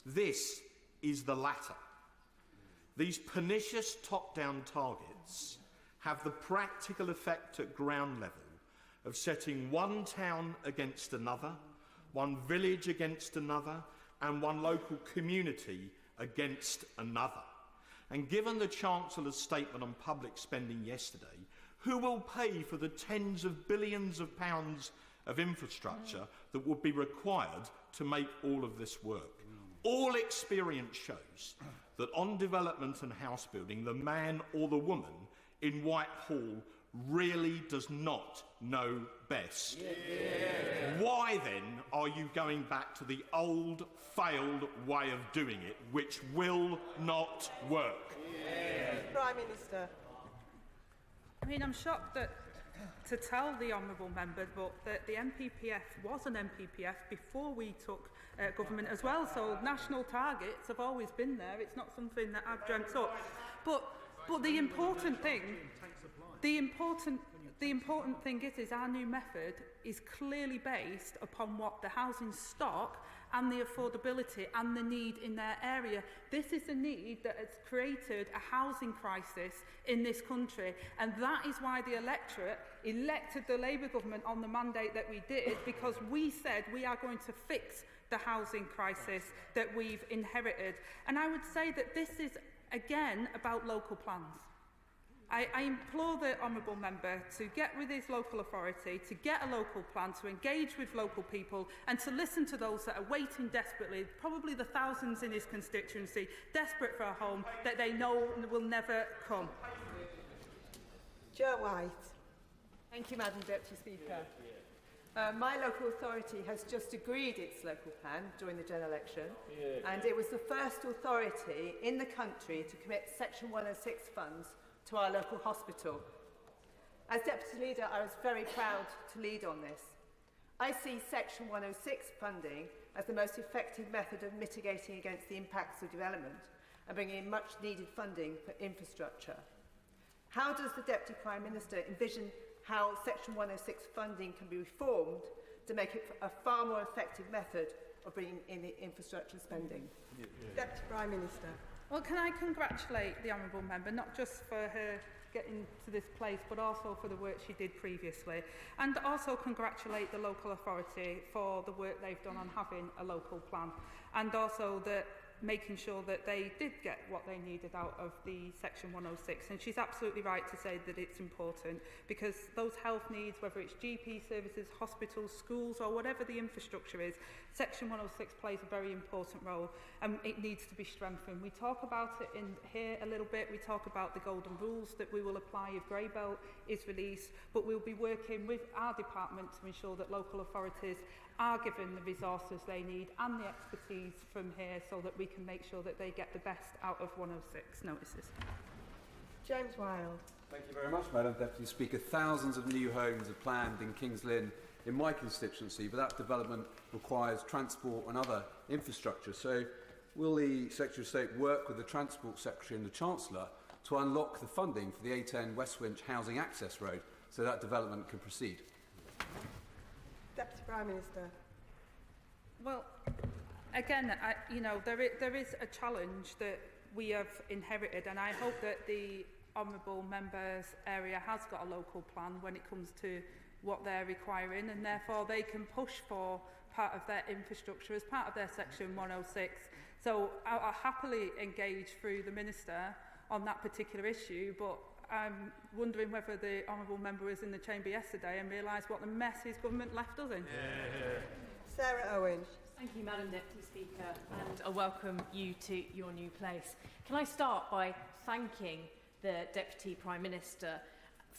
This is the latter. These pernicious top-down targets have the practical effect at ground level of setting one town against another, one village against another, and one local community against another. And given the Chancellor's statement on public spending yesterday, who will pay for the tens of billions of pounds of infrastructure that would be required to make all of this work? All experience shows that on development and house building, the man or the woman in Whitehall really does not know best. Why then are you going back to the old, failed way of doing it, which will not work? Prime Minister. I mean, I'm shocked that to tell the honourable member, but that the MPPF was an MPPF before we took government as well. So national targets have always been there. It's not something that I've dreamt up. But the important thing, the important thing is our new method is clearly based upon what the housing stock and the affordability and the need in their area. This is a need that has created a housing crisis in this country, and that is why the electorate elected the Labour government on the mandate that we did, because we said we are going to fix the housing crisis that we've inherited. And I would say that this is, again, about local plans. I implore the honourable member to get with his local authority, to get a local plan, to engage with local people and to listen to those that are waiting desperately, probably the thousands in his constituency, desperate for a home that they know will never come. Joe White. Thank you, Madam Deputy Speaker. My local authority has just agreed its local plan during the general election, and it was the first authority in the country to commit Section 106 funds to our local hospital. As Deputy Leader, I was very proud to lead on this. I see Section 106 funding as the most effective method of mitigating against the impacts of development and bringing in much needed funding for infrastructure. How does the Deputy Prime Minister envision how Section 106 funding can be reformed to make it a far more effective method of bringing in the infrastructure spending? Deputy Prime Minister. Well, can I congratulate the honourable member, not just for her getting to this place, but also for the work she did previously, and also congratulate the local authority for the work they've done on having a local plan, and also that making sure that they did get what they needed out of the Section 106. And she's absolutely right to say that it's important, because those health needs, whether it's GP services, hospitals, schools, or whatever the infrastructure is, Section 106 plays a very important role, and it needs to be strengthened. We talk about it in here a little bit. We talk about the golden rules that we will apply if Grey Belt is released, but we'll be working with our department to ensure that local authorities are given the resources they need and the expertise from here, so that we can make sure that they get the best out of 106 notices. James Wilde. Thank you very much, Madam Deputy Speaker. Thousands of new homes are planned in Kings Lynn in my constituency, but that development requires transport and other infrastructure. So will the Secretary of State work with the Transport Secretary and the Chancellor to unlock the funding for the A10 West Winch Housing Access Road so that development can proceed? Deputy Prime Minister. Well, again, there is a challenge that we have inherited, and I hope that the honourable member's area has got a local plan when it comes to what they're requiring, and therefore they can push for part of their infrastructure as part of their Section 106. So I'll happily engage through the Minister on that particular issue, but I'm wondering whether the honourable member was in the chamber yesterday and realised what the mess his government left us in. Sarah Owen. Thank you, Madam Deputy Speaker, and I welcome you to your new place. Can I start by thanking the Deputy Prime Minister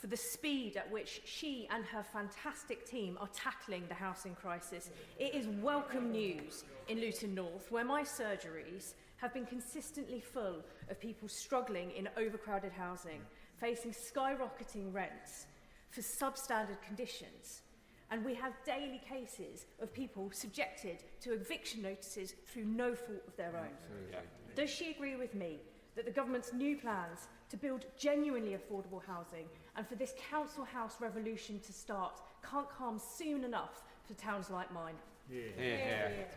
for the speed at which she and her fantastic team are tackling the housing crisis. It is welcome news in Luton North, where my surgeries have been consistently full of people struggling in overcrowded housing, facing skyrocketing rents for substandard conditions. And we have daily cases of people subjected to eviction notices through no fault of their own. Does she agree with me that the government's new plans to build genuinely affordable housing and for this council house revolution to start can't come soon enough for towns like mine?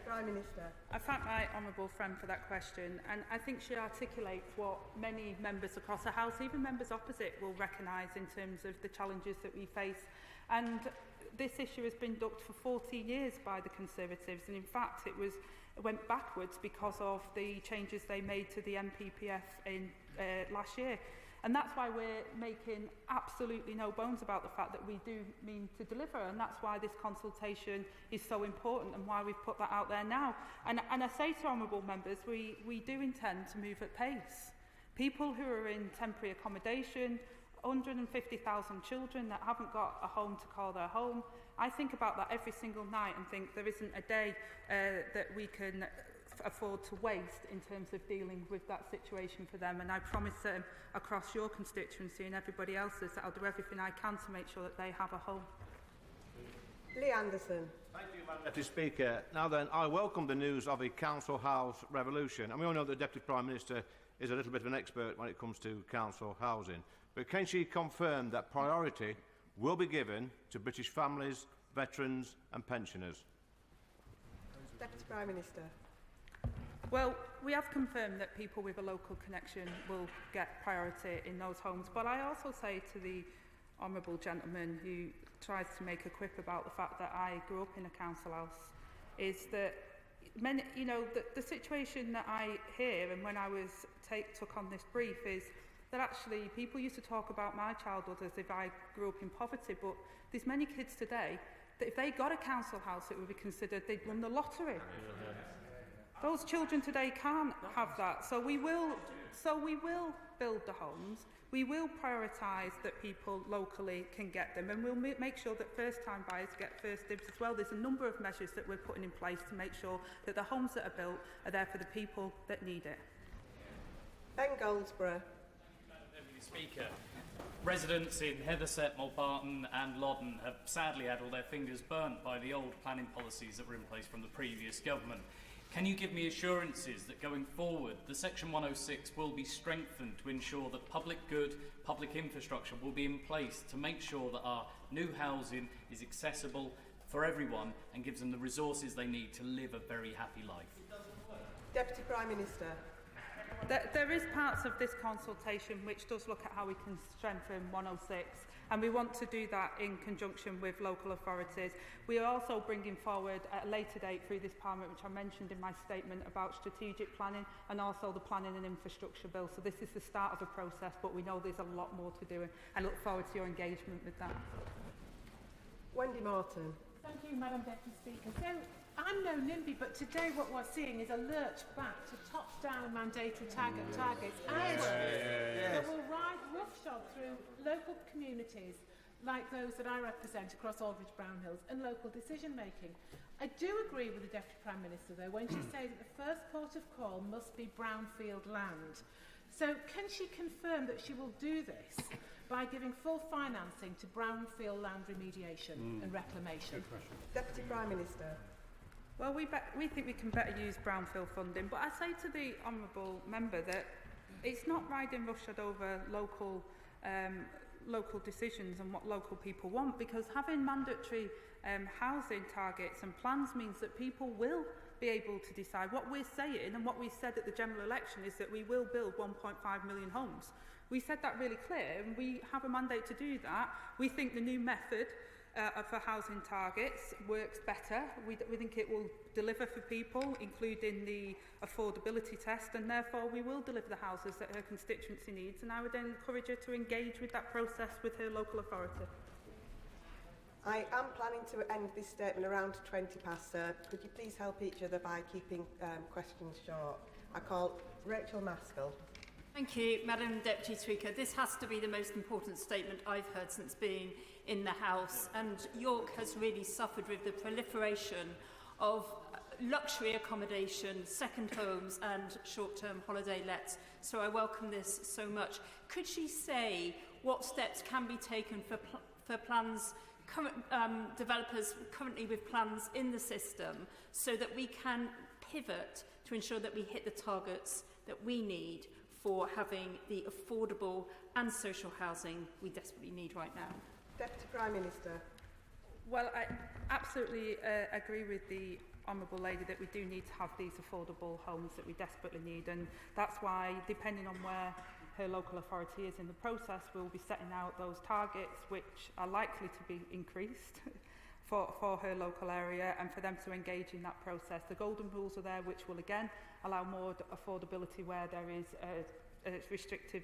Prime Minister. I thank my honourable friend for that question, and I think she articulates what many members across the House, even members opposite, will recognise in terms of the challenges that we face. And this issue has been ducked for 40 years by the Conservatives, and in fact it went backwards because of the changes they made to the MPPF in last year. And that's why we're making absolutely no bones about the fact that we do mean to deliver, and that's why this consultation is so important and why we've put that out there now. And I say to honourable members, we do intend to move at pace. People who are in temporary accommodation, 150,000 children that haven't got a home to call their home. I think about that every single night and think there isn't a day that we can afford to waste in terms of dealing with that situation for them. And I promise them across your constituency and everybody else's that I'll do everything I can to make sure that they have a home. Lee Anderson. Thank you, Madam Deputy Speaker. Now then, I welcome the news of the council house revolution. And we all know the Deputy Prime Minister is a little bit of an expert when it comes to council housing. But can she confirm that priority will be given to British families, veterans and pensioners? Deputy Prime Minister. Well, we have confirmed that people with a local connection will get priority in those homes, but I also say to the honourable gentleman who tries to make a quip about the fact that I grew up in a council house, is that many, you know, the situation that I hear, and when I was took on this brief, is that actually people used to talk about my childhood as if I grew up in poverty, but there's many kids today that if they got a council house, it would be considered they'd won the lottery. Those children today can't have that, so we will build the homes. We will prioritise that people locally can get them, and we'll make sure that first-time buyers get first dibs as well. There's a number of measures that we're putting in place to make sure that the homes that are built are there for the people that need it. Ben Goldsborough. Deputy Speaker, residents in Heatherset, Mulbarton and Loddon have sadly had all their fingers burnt by the old planning policies that were in place from the previous government. Can you give me assurances that going forward, the Section 106 will be strengthened to ensure that public good, public infrastructure will be in place to make sure that our new housing is accessible for everyone and gives them the resources they need to live a very happy life? Deputy Prime Minister. There is parts of this consultation which does look at how we can strengthen 106, and we want to do that in conjunction with local authorities. We are also bringing forward at a later date through this Parliament, which I mentioned in my statement, about strategic planning and also the planning and infrastructure bill. So this is the start of a process, but we know there's a lot more to do, and I look forward to your engagement with that. Wendy Martin. Thank you, Madam Deputy Speaker. So, I'm no NIMBY, but today what we're seeing is a lurch back to top-down mandatory targets that will ride roughshod through local communities like those that I represent across Aldridge Brown Hills and local decision-making. I do agree with the Deputy Prime Minister, though, when she says that the first port of call must be brownfield land. So can she confirm that she will do this by giving full financing to brownfield land remediation and reclamation? Deputy Prime Minister. Well, we think we can better use brownfield funding, but I say to the honourable member that it's not riding roughshod over local decisions and what local people want, because having mandatory housing targets and plans means that people will be able to decide. What we're saying and what we said at the general election is that we will build 1.5 million homes. We said that really clear, and we have a mandate to do that. We think the new method for housing targets works better. We think it will deliver for people, including the affordability test, and therefore we will deliver the houses that her constituency needs, and I would encourage her to engage with that process with her local authority. I am planning to end this statement around 20 past, sir. Could you please help each other by keeping questions short? I call Rachel Maskell. Thank you, Madam Deputy Speaker. This has to be the most important statement I've heard since being in the House, and York has really suffered with the proliferation of luxury accommodation, second homes and short-term holiday lets, so I welcome this so much. Could she say what steps can be taken for plans, developers currently with plans in the system, so that we can pivot to ensure that we hit the targets that we need for having the affordable and social housing we desperately need right now? Deputy Prime Minister. Well, I absolutely agree with the honourable lady that we do need to have these affordable homes that we desperately need, and that's why, depending on where her local authority is in the process, we'll be setting out those targets which are likely to be increased for her local area, and for them to engage in that process. The golden rules are there, which will again allow more affordability where there is a restrictive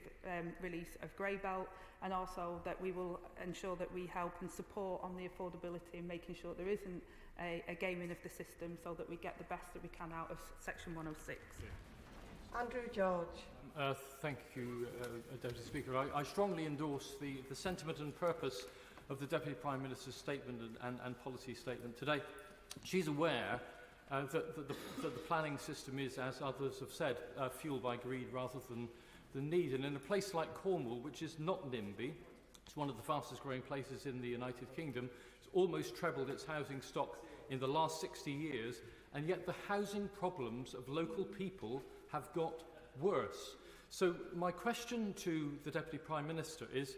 release of grey belt, and also that we will ensure that we help and support on the affordability and making sure there isn't a gaming of the system, so that we get the best that we can out of Section 106. Andrew George. Thank you, Deputy Speaker. I strongly endorse the sentiment and purpose of the Deputy Prime Minister's statement and policy statement today. She's aware that the planning system is, as others have said, fuelled by greed rather than need. And in a place like Cornwall, which is not NIMBY, it's one of the fastest growing places in the United Kingdom, it's almost trebled its housing stock in the last 60 years, and yet the housing problems of local people have got worse. So my question to the Deputy Prime Minister is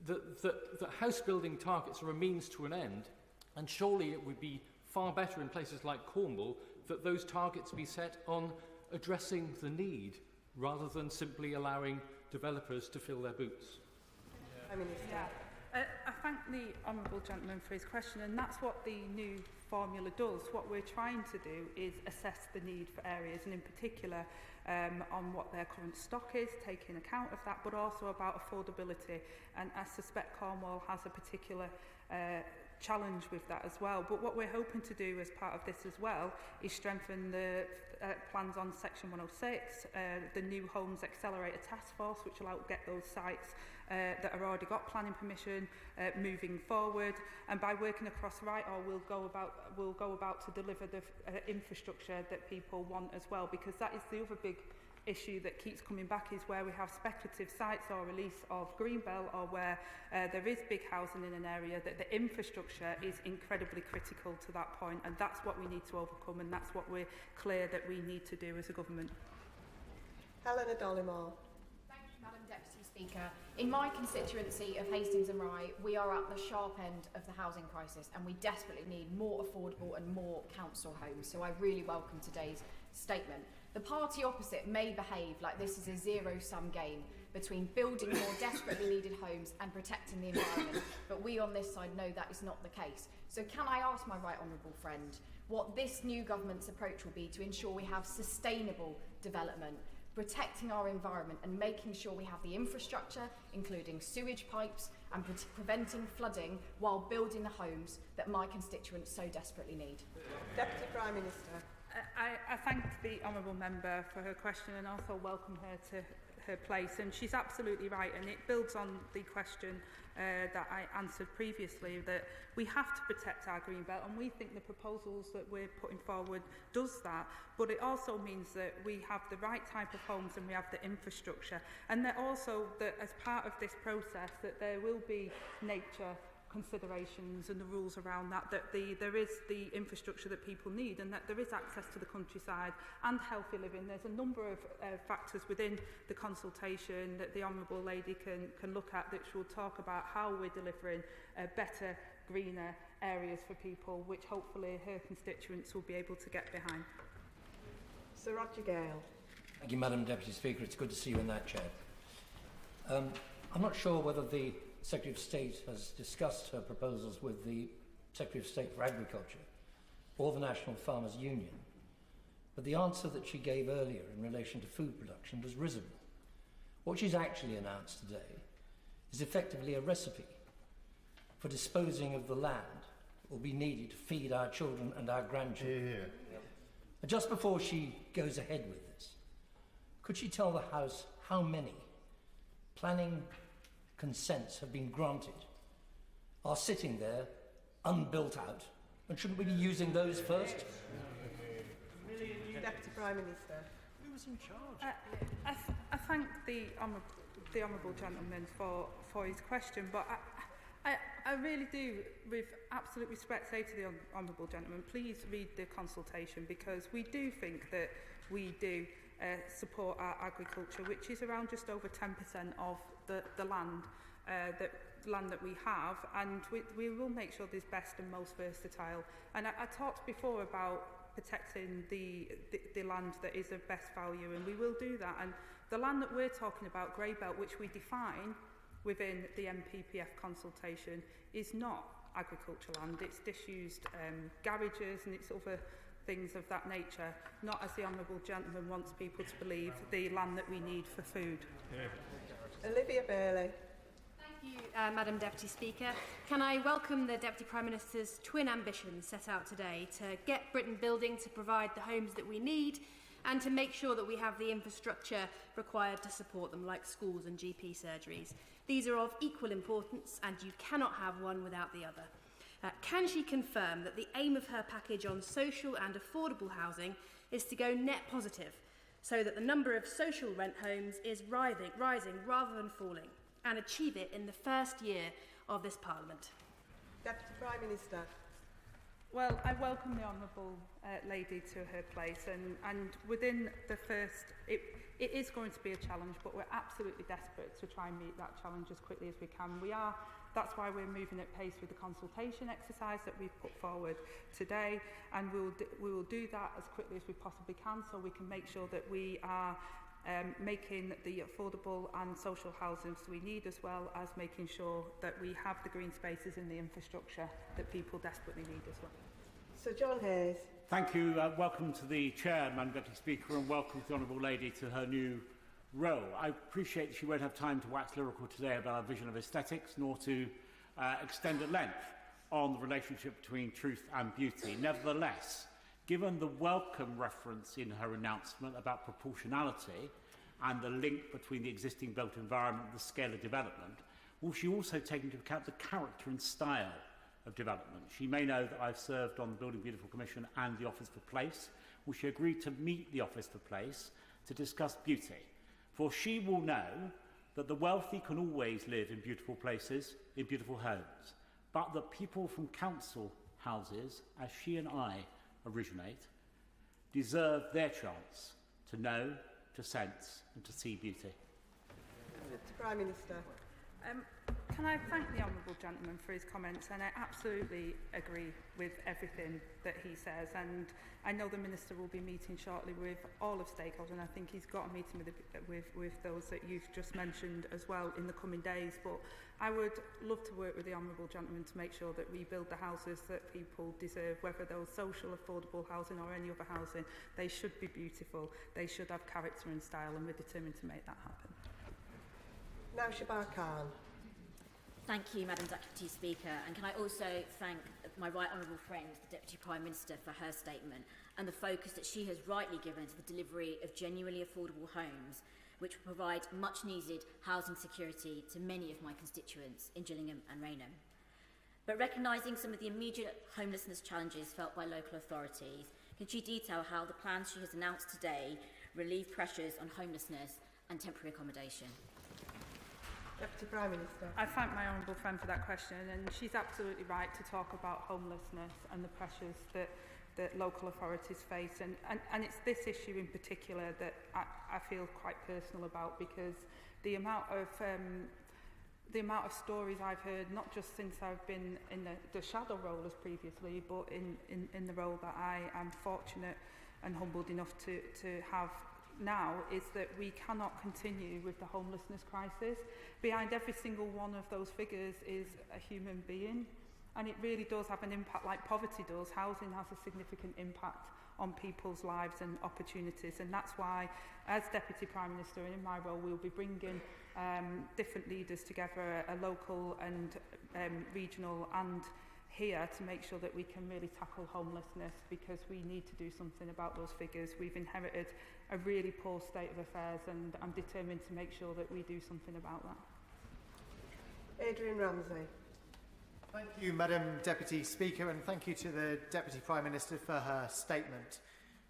that house building targets are a means to an end, and surely it would be far better in places like Cornwall that those targets be set on addressing the need rather than simply allowing developers to fill their boots? Prime Minister. I thank the honourable gentleman for his question, and that's what the new formula does. What we're trying to do is assess the need for areas, and in particular on what their current stock is, taking account of that, but also about affordability. And I suspect Cornwall has a particular challenge with that as well. But what we're hoping to do as part of this as well is strengthen the plans on Section 106, the new Homes Accelerator Task Force, which will help get those sites that have already got planning permission moving forward. And by working across Whitehall, we'll go about to deliver the infrastructure that people want as well, because that is the other big issue that keeps coming back, is where we have speculative sites or release of greenbelt, or where there is big housing in an area, that the infrastructure is incredibly critical to that point, and that's what we need to overcome, and that's what we're clear that we need to do as a government. Helena Dollimore. Thank you, Madam Deputy Speaker. In my constituency of Hastings and Rye, we are at the sharp end of the housing crisis, and we desperately need more affordable and more council homes. So I really welcome today's statement. The party opposite may behave like this is a zero-sum game between building more desperately needed homes and protecting the environment, but we on this side know that is not the case. So can I ask my right honourable friend what this new government's approach will be to ensure we have sustainable development, protecting our environment and making sure we have the infrastructure, including sewage pipes, and preventing flooding while building the homes that my constituents so desperately need? Deputy Prime Minister. I thank the honourable member for her question, and also welcome her to her place. And she's absolutely right, and it builds on the question that I answered previously, that we have to protect our green belt, and we think the proposals that we're putting forward does that. But it also means that we have the right type of homes and we have the infrastructure, and that also that as part of this process that there will be nature considerations and the rules around that, that there is the infrastructure that people need, and that there is access to the countryside and healthy living. There's a number of factors within the consultation that the Honourable Lady can look at, that will talk about how we're delivering better, greener areas for people, which hopefully her constituents will be able to get behind. Sir Roger Gale. Thank you, Madam Deputy Speaker. It's good to see you in that chair. I'm not sure whether the Secretary of State has discussed her proposals with the Secretary of State for Agriculture or the National Farmers Union, but the answer that she gave earlier in relation to food production was risible. What she's actually announced today is effectively a recipe for disposing of the land that will be needed to feed our children and our grandchildren. And just before she goes ahead with this, could she tell the House how many planning consents have been granted, are sitting there unbuilt out, and shouldn't we be using those first? Deputy Prime Minister. Who was in charge? I thank the honourable gentleman for his question, but I really do, with absolute respect, say to the honourable gentleman, please read the consultation, because we do think that we do support our agriculture, which is around just over 10% of the land that we have, and we will make sure there's best and most versatile. And I talked before about protecting the land that is of best value, and we will do that. And the land that we're talking about, grey belt, which we define within the MPPF consultation, is not agricultural land. It's disused garages and it's other things of that nature, not, as the honourable gentleman wants people to believe, the land that we need for food. Olivia Bailey. Thank you, Madam Deputy Speaker. Can I welcome the Deputy Prime Minister's twin ambitions set out today to get Britain building, to provide the homes that we need, and to make sure that we have the infrastructure required to support them, like schools and GP surgeries. These are of equal importance, and you cannot have one without the other. Can she confirm that the aim of her package on social and affordable housing is to go net positive, so that the number of social rent homes is rising rather than falling, and achieve it in the first year of this Parliament? Deputy Prime Minister. Well, I welcome the honourable lady to her place, and within the first, it is going to be a challenge, but we're absolutely desperate to try and meet that challenge as quickly as we can. We are That's why we're moving at pace with the consultation exercise that we've put forward today, and we will do that as quickly as we possibly can, so we can make sure that we are making the affordable and social housing we need, as well as making sure that we have the green spaces in the infrastructure that people desperately need as well. Sir John Hayes. Thank you. Welcome to the Chair, Madam Deputy Speaker, and welcome to the Honourable Lady to her new role. I appreciate that she won't have time to wax lyrical today about our vision of aesthetics, nor to extend at length on the relationship between truth and beauty. Nevertheless, given the welcome reference in her announcement about proportionality and the link between the existing built environment and the scale of development, will she also take into account the character and style of development? She may know that I've served on the Building Beautiful Commission and the Office for Place. Will she agree to meet the Office for Place to discuss beauty? For she will know that the wealthy can always live in beautiful places, in beautiful homes, but that people from council houses, as she and I originate, deserve their chance to know, to sense and to see beauty. Prime Minister. Can I thank the Honourable Gentleman for his comments, and I absolutely agree with everything that he says, and I know the Minister will be meeting shortly with all of stakeholders, and I think he's got a meeting with those that you've just mentioned as well in the coming days, but I would love to work with the Honourable Gentleman to make sure that we build the houses that people deserve, whether those social, affordable housing or any other housing. They should be beautiful, they should have character and style, and we're determined to make that happen. Now Shabar Khan. Thank you, Madam Deputy Speaker, and can I also thank my right honourable friend, the Deputy Prime Minister, for her statement and the focus that she has rightly given to the delivery of genuinely affordable homes, which will provide much needed housing security to many of my constituents in Gillingham and Raynham. But recognising some of the immediate homelessness challenges felt by local authorities, can she detail how the plans she has announced today relieve pressures on homelessness and temporary accommodation? Deputy Prime Minister. I thank my honourable friend for that question, and she's absolutely right to talk about homelessness and the pressures that local authorities face, and it's this issue in particular that I feel quite personal about, because the amount of stories I've heard, not just since I've been in the shadow role as previously, but in the role that I am fortunate and humbled enough to have now, is that we cannot continue with the homelessness crisis. Behind every single one of those figures is a human being, and it really does have an impact like poverty does. Housing has a significant impact on people's lives and opportunities, and that's why, as Deputy Prime Minister and in my role, we'll be bringing different leaders together, a local and regional and here, to make sure that we can really tackle homelessness, because we need to do something about those figures. We've inherited a really poor state of affairs, and I'm determined to make sure that we do something about that. Adrian Ramsey. Thank you, Madam Deputy Speaker, and thank you to the Deputy Prime Minister for her statement.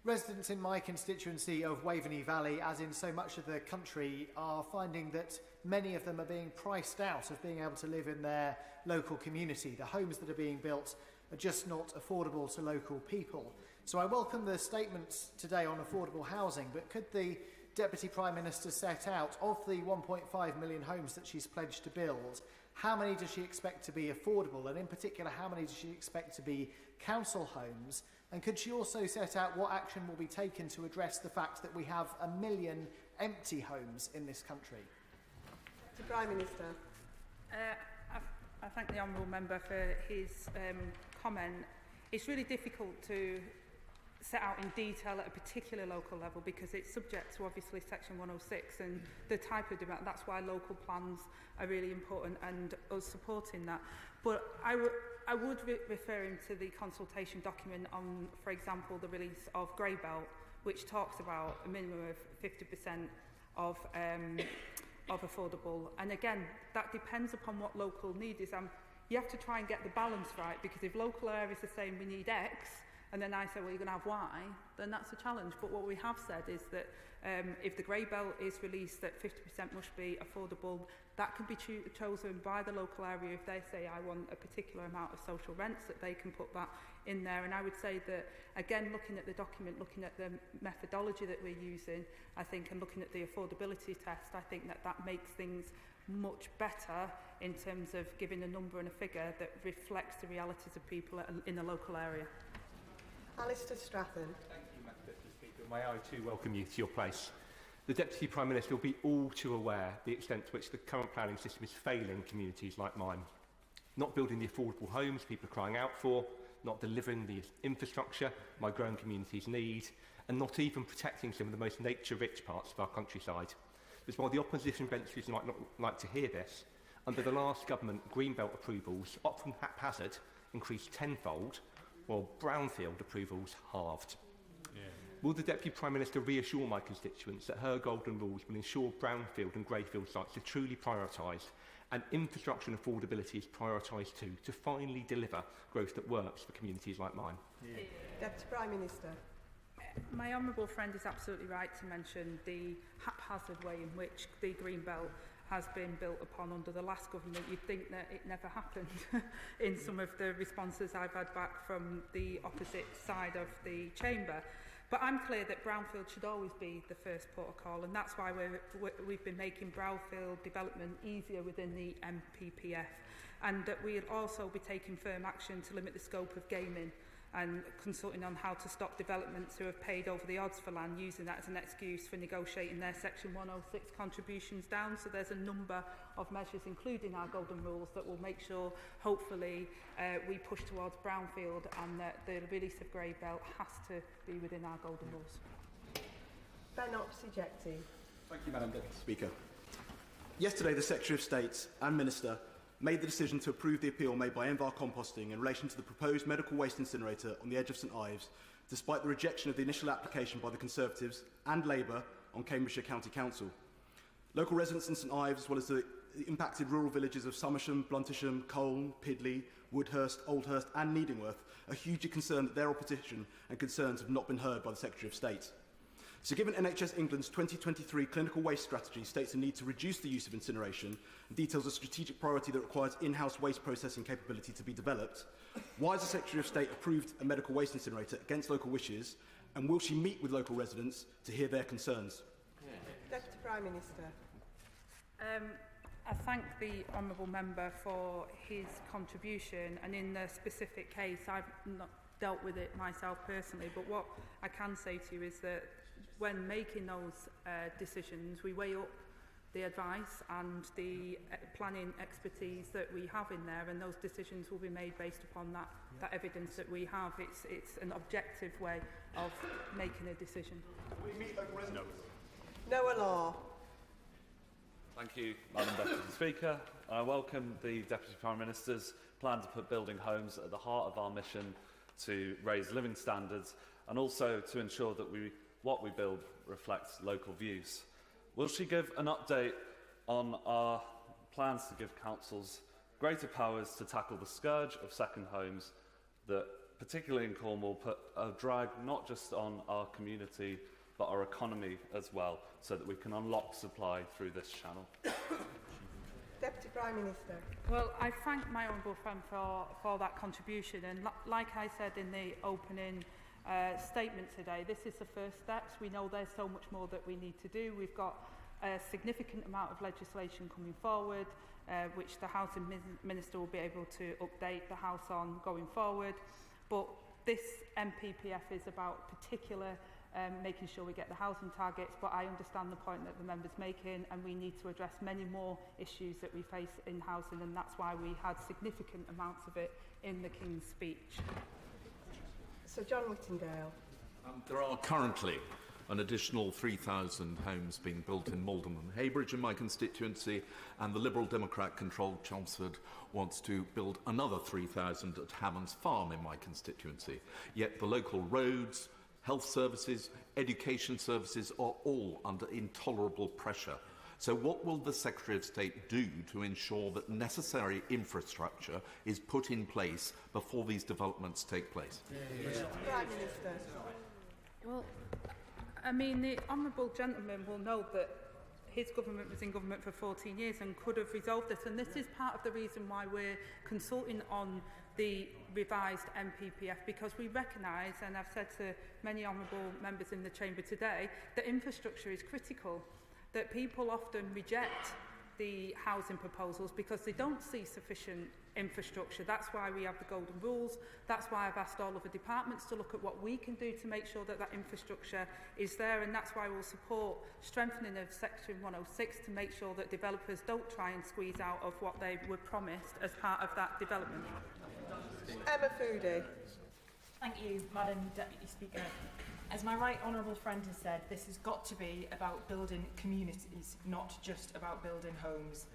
Residents in my constituency of Waveney Valley, as in so much of the country, are finding that many of them are being priced out of being able to live in their local community. The homes that are being built are just not affordable to local people. So I welcome the statements today on affordable housing, but could the Deputy Prime Minister set out, of the 1.5 million homes that she's pledged to build, how many does she expect to be affordable, and in particular, how many does she expect to be council homes? And could she also set out what action will be taken to address the fact that we have 1 million empty homes in this country? The Prime Minister. I thank the honourable member for his comment. It's really difficult to set out in detail at a particular local level, because it's subject to obviously Section 106 and the type of development. That's why local plans are really important, and us supporting that. But I would refer him to the consultation document on, for example, the release of Grey Belt, which talks about a minimum of 50% of affordable. And again, that depends upon what local need is. You have to try and get the balance right, because if local areas are saying we need X, and then I say, well, you're going to have Y, then that's a challenge. But what we have said is that if the grey belt is released, that 50% must be affordable. That can be chosen by the local area. If they say, I want a particular amount of social rents, that they can put that in there. And I would say that, again, looking at the document, looking at the methodology that we're using, I think, and looking at the affordability test, I think that that makes things much better in terms of giving a number and a figure that reflects the realities of people in a local area. Alistair Strathern. Thank you, Madam Deputy Speaker. May I too welcome you to your place. The Deputy Prime Minister will be all too aware the extent to which the current planning system is failing communities like mine. Not building the affordable homes people are crying out for, not delivering the infrastructure my growing communities need, and not even protecting some of the most nature-rich parts of our countryside. Because while the opposition benches might not like to hear this, under the last government, Greenbelt approvals, often haphazard, increased tenfold, while brownfield approvals halved. Yeah. Will the Deputy Prime Minister reassure my constituents that her golden rules will ensure brownfield and greyfield sites are truly prioritised and infrastructure and affordability is prioritised too, to finally deliver growth that works for communities like mine? Yeah. Deputy Prime Minister. My honourable friend is absolutely right to mention the haphazard way in which the Green Belt has been built upon under the last government. You'd think that it never happened in some of the responses I've had back from the opposite side of the chamber. But I'm clear that brownfield should always be the first port of call, and that's why we've been making brownfield development easier within the MPPF, and that we'll also be taking firm action to limit the scope of gaming and consulting on how to stop developments who have paid over the odds for land, using that as an excuse for negotiating their Section 106 contributions down. So there's a number of measures, including our golden rules, that will make sure, hopefully, we push towards brownfield, and that the release of grey belt has to be within our golden rules. Ben Oxy-Jecty. Thank you, Madam Deputy Speaker. Yesterday, the Secretary of State and Minister made the decision to approve the appeal made by Envar Composting in relation to the proposed medical waste incinerator on the edge of St Ives, despite the rejection of the initial application by the Conservatives and Labour on Cambridgeshire County Council. Local residents in St Ives, as well as the impacted rural villages of Somersham, Bluntisham, Colne, Pidley, Woodhurst, Oldhurst and Needingworth, are hugely concerned that their opposition and concerns have not been heard by the Secretary of State. So given NHS England's 2023 clinical waste strategy states a need to reduce the use of incineration and details a strategic priority that requires in-house waste processing capability to be developed, why has the Secretary of State approved a medical waste incinerator against local wishes, and will she meet with local residents to hear their concerns? Deputy Prime Minister. I thank the honourable member for his contribution, and in the specific case I've not dealt with it myself personally, but what I can say to you is that when making those decisions, we weigh up the advice and the planning expertise that we have in there, and those decisions will be made based upon that evidence that we have. It's an objective way of making a decision. Will you meet local residents? Noah Law. Thank you, Madam Deputy Speaker. I welcome the Deputy Prime Minister's plan to put building homes at the heart of our mission to raise living standards and also to ensure that what we build reflects local views. Will she give an update on our plans to give councils greater powers to tackle the scourge of second homes that, particularly in Cornwall, put a drag not just on our community but our economy as well, so that we can unlock supply through this channel? Deputy Prime Minister. Well, I thank my honourable friend for that contribution, and like I said in the opening statement today, this is the first steps. We know there's so much more that we need to do. We've got a significant amount of legislation coming forward, which the Housing Minister will be able to update the House on going forward. But this MPPF is about particular making sure we get the housing targets, but I understand the point that the member's making, and we need to address many more issues that we face in housing, and that's why we had significant amounts of it in the King's speech. Sir John Whittingdale. There are currently an additional 3,000 homes being built in Malden and Heybridge in my constituency, and the Liberal Democrat-controlled Chelmsford wants to build another 3,000 at Hammond's Farm in my constituency. Yet the local roads, health services, education services are all under intolerable pressure. So what will the Secretary of State do to ensure that necessary infrastructure is put in place before these developments take place? Prime Minister. Well, I mean, the honourable gentleman will know that his government was in government for 14 years and could have resolved this. And this is part of the reason why we're consulting on the revised MPPF, because we recognise, and I've said to many honourable members in the chamber today, that infrastructure is critical, that people often reject the housing proposals because they don't see sufficient infrastructure. That's why we have the golden rules. That's why I've asked all of the departments to look at what we can do to make sure that that infrastructure is there, and that's why we'll support strengthening of Section 106 to make sure that developers don't try and squeeze out of what they were promised as part of that development. Emma Foodie. Thank you, Madam Deputy Speaker. As my right honourable friend has said, this has got to be about building communities, not just about building homes.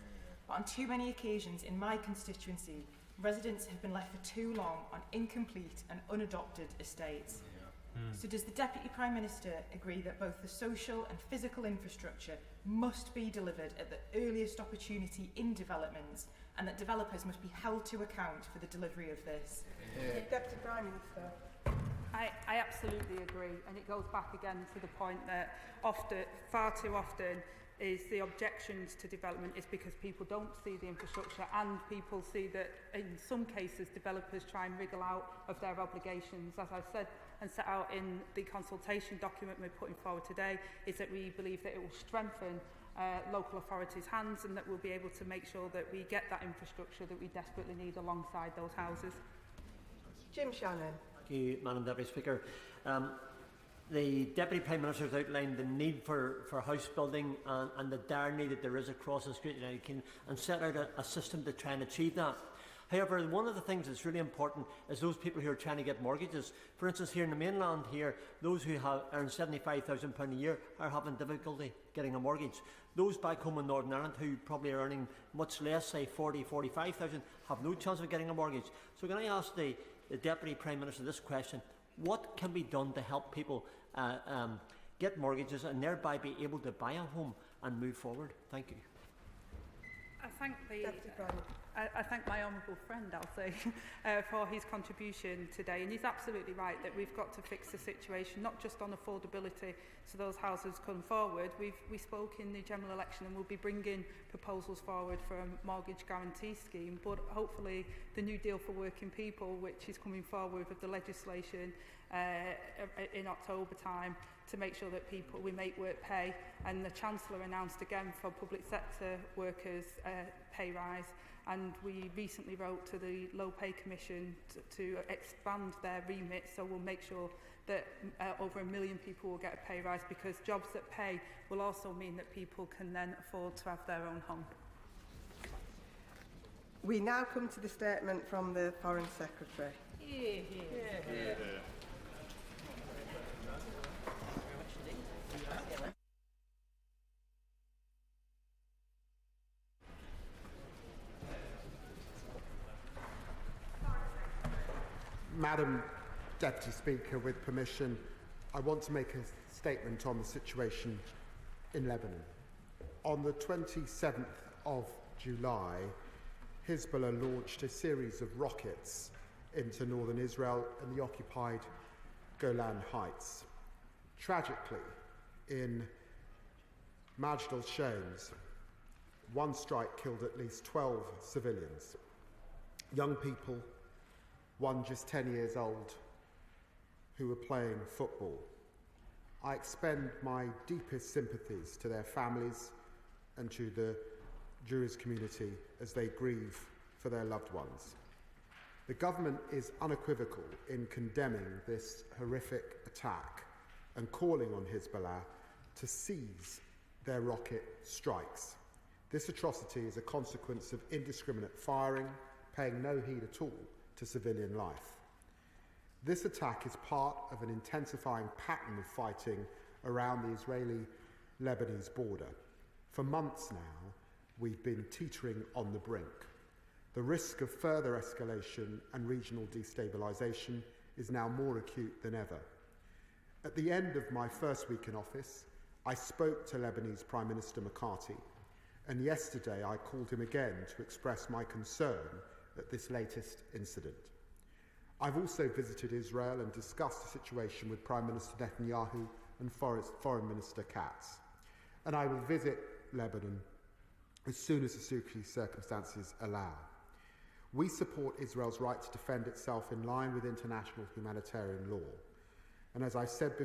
But on too many occasions in my constituency, residents have been left for too long on incomplete and unadopted estates. So does the Deputy Prime Minister agree that both the social and physical infrastructure must be delivered at the earliest opportunity in developments, and that developers must be held to account for the delivery of this? Deputy Prime Minister. I absolutely agree, and it goes back again to the point that far too often is the objections to development is because people don't see the infrastructure, and people see that in some cases developers try and wriggle out of their obligations. As I've said and set out in the consultation document we're putting forward today, is that we believe that it will strengthen local authorities' hands, and that we'll be able to make sure that we get that infrastructure that we desperately need alongside those houses. Jim Shannon. Thank you, Madam Deputy Speaker. The Deputy Prime Minister has outlined the need for house building and the dire need that there is across the Great United Kingdom, and set out a system to try and achieve that. However, one of the things that's really important is those people who are trying to get mortgages. For instance, here in the mainland here, those who earn £75,000 a year are having difficulty getting a mortgage. Those back home in Northern Ireland who probably are earning much less, say 40, 45,000, have no chance of getting a mortgage. So can I ask the Deputy Prime Minister this question: what can be done to help people get mortgages and thereby be able to buy a home and move forward? Thank you. I thank my honourable friend, I'll say, for his contribution today. And he's absolutely right that we've got to fix the situation, not just on affordability, so those houses come forward. We spoke in the general election, and we'll be bringing proposals forward for a mortgage guarantee scheme. But hopefully the New Deal for Working People, which is coming forward with the legislation in October time, to make sure that we make work pay. And the Chancellor announced again for public sector workers pay rise. And we recently wrote to the Low Pay Commission to expand their remit, so we'll make sure that over 1 million people will get a pay rise, because jobs that pay will also mean that people can then afford to have their own home. We now come to the statement from the Foreign Secretary. Madam Deputy Speaker, with permission, I want to make a statement on the situation in Lebanon. On the 27th of July, Hezbollah launched a series of rockets into northern Israel and the occupied Golan Heights. Tragically, in Majd al-Shams, one strike killed at least 12 civilians, young people, one just 10 years old, who were playing football. I expend my deepest sympathies to their families and to the Jewish community as they grieve for their loved ones. The government is unequivocal in condemning this horrific attack and calling on Hezbollah to cease their rocket strikes. This atrocity is a consequence of indiscriminate firing, paying no heed at all to civilian life. This attack is part of an intensifying pattern of fighting around the Israeli-Lebanese border. For months now, we've been teetering on the brink. The risk of further escalation and regional destabilisation is now more acute than ever. At the end of my first week in office, I spoke to Lebanese Prime Minister McCarthy and yesterday I called him again to express my concern at this latest incident. I've also visited Israel and discussed the situation with Prime Minister Netanyahu and Foreign Minister Katz. And I will visit Lebanon as soon as the circumstances allow. We support Israel's right to defend itself in line with international humanitarian law. And as I said before,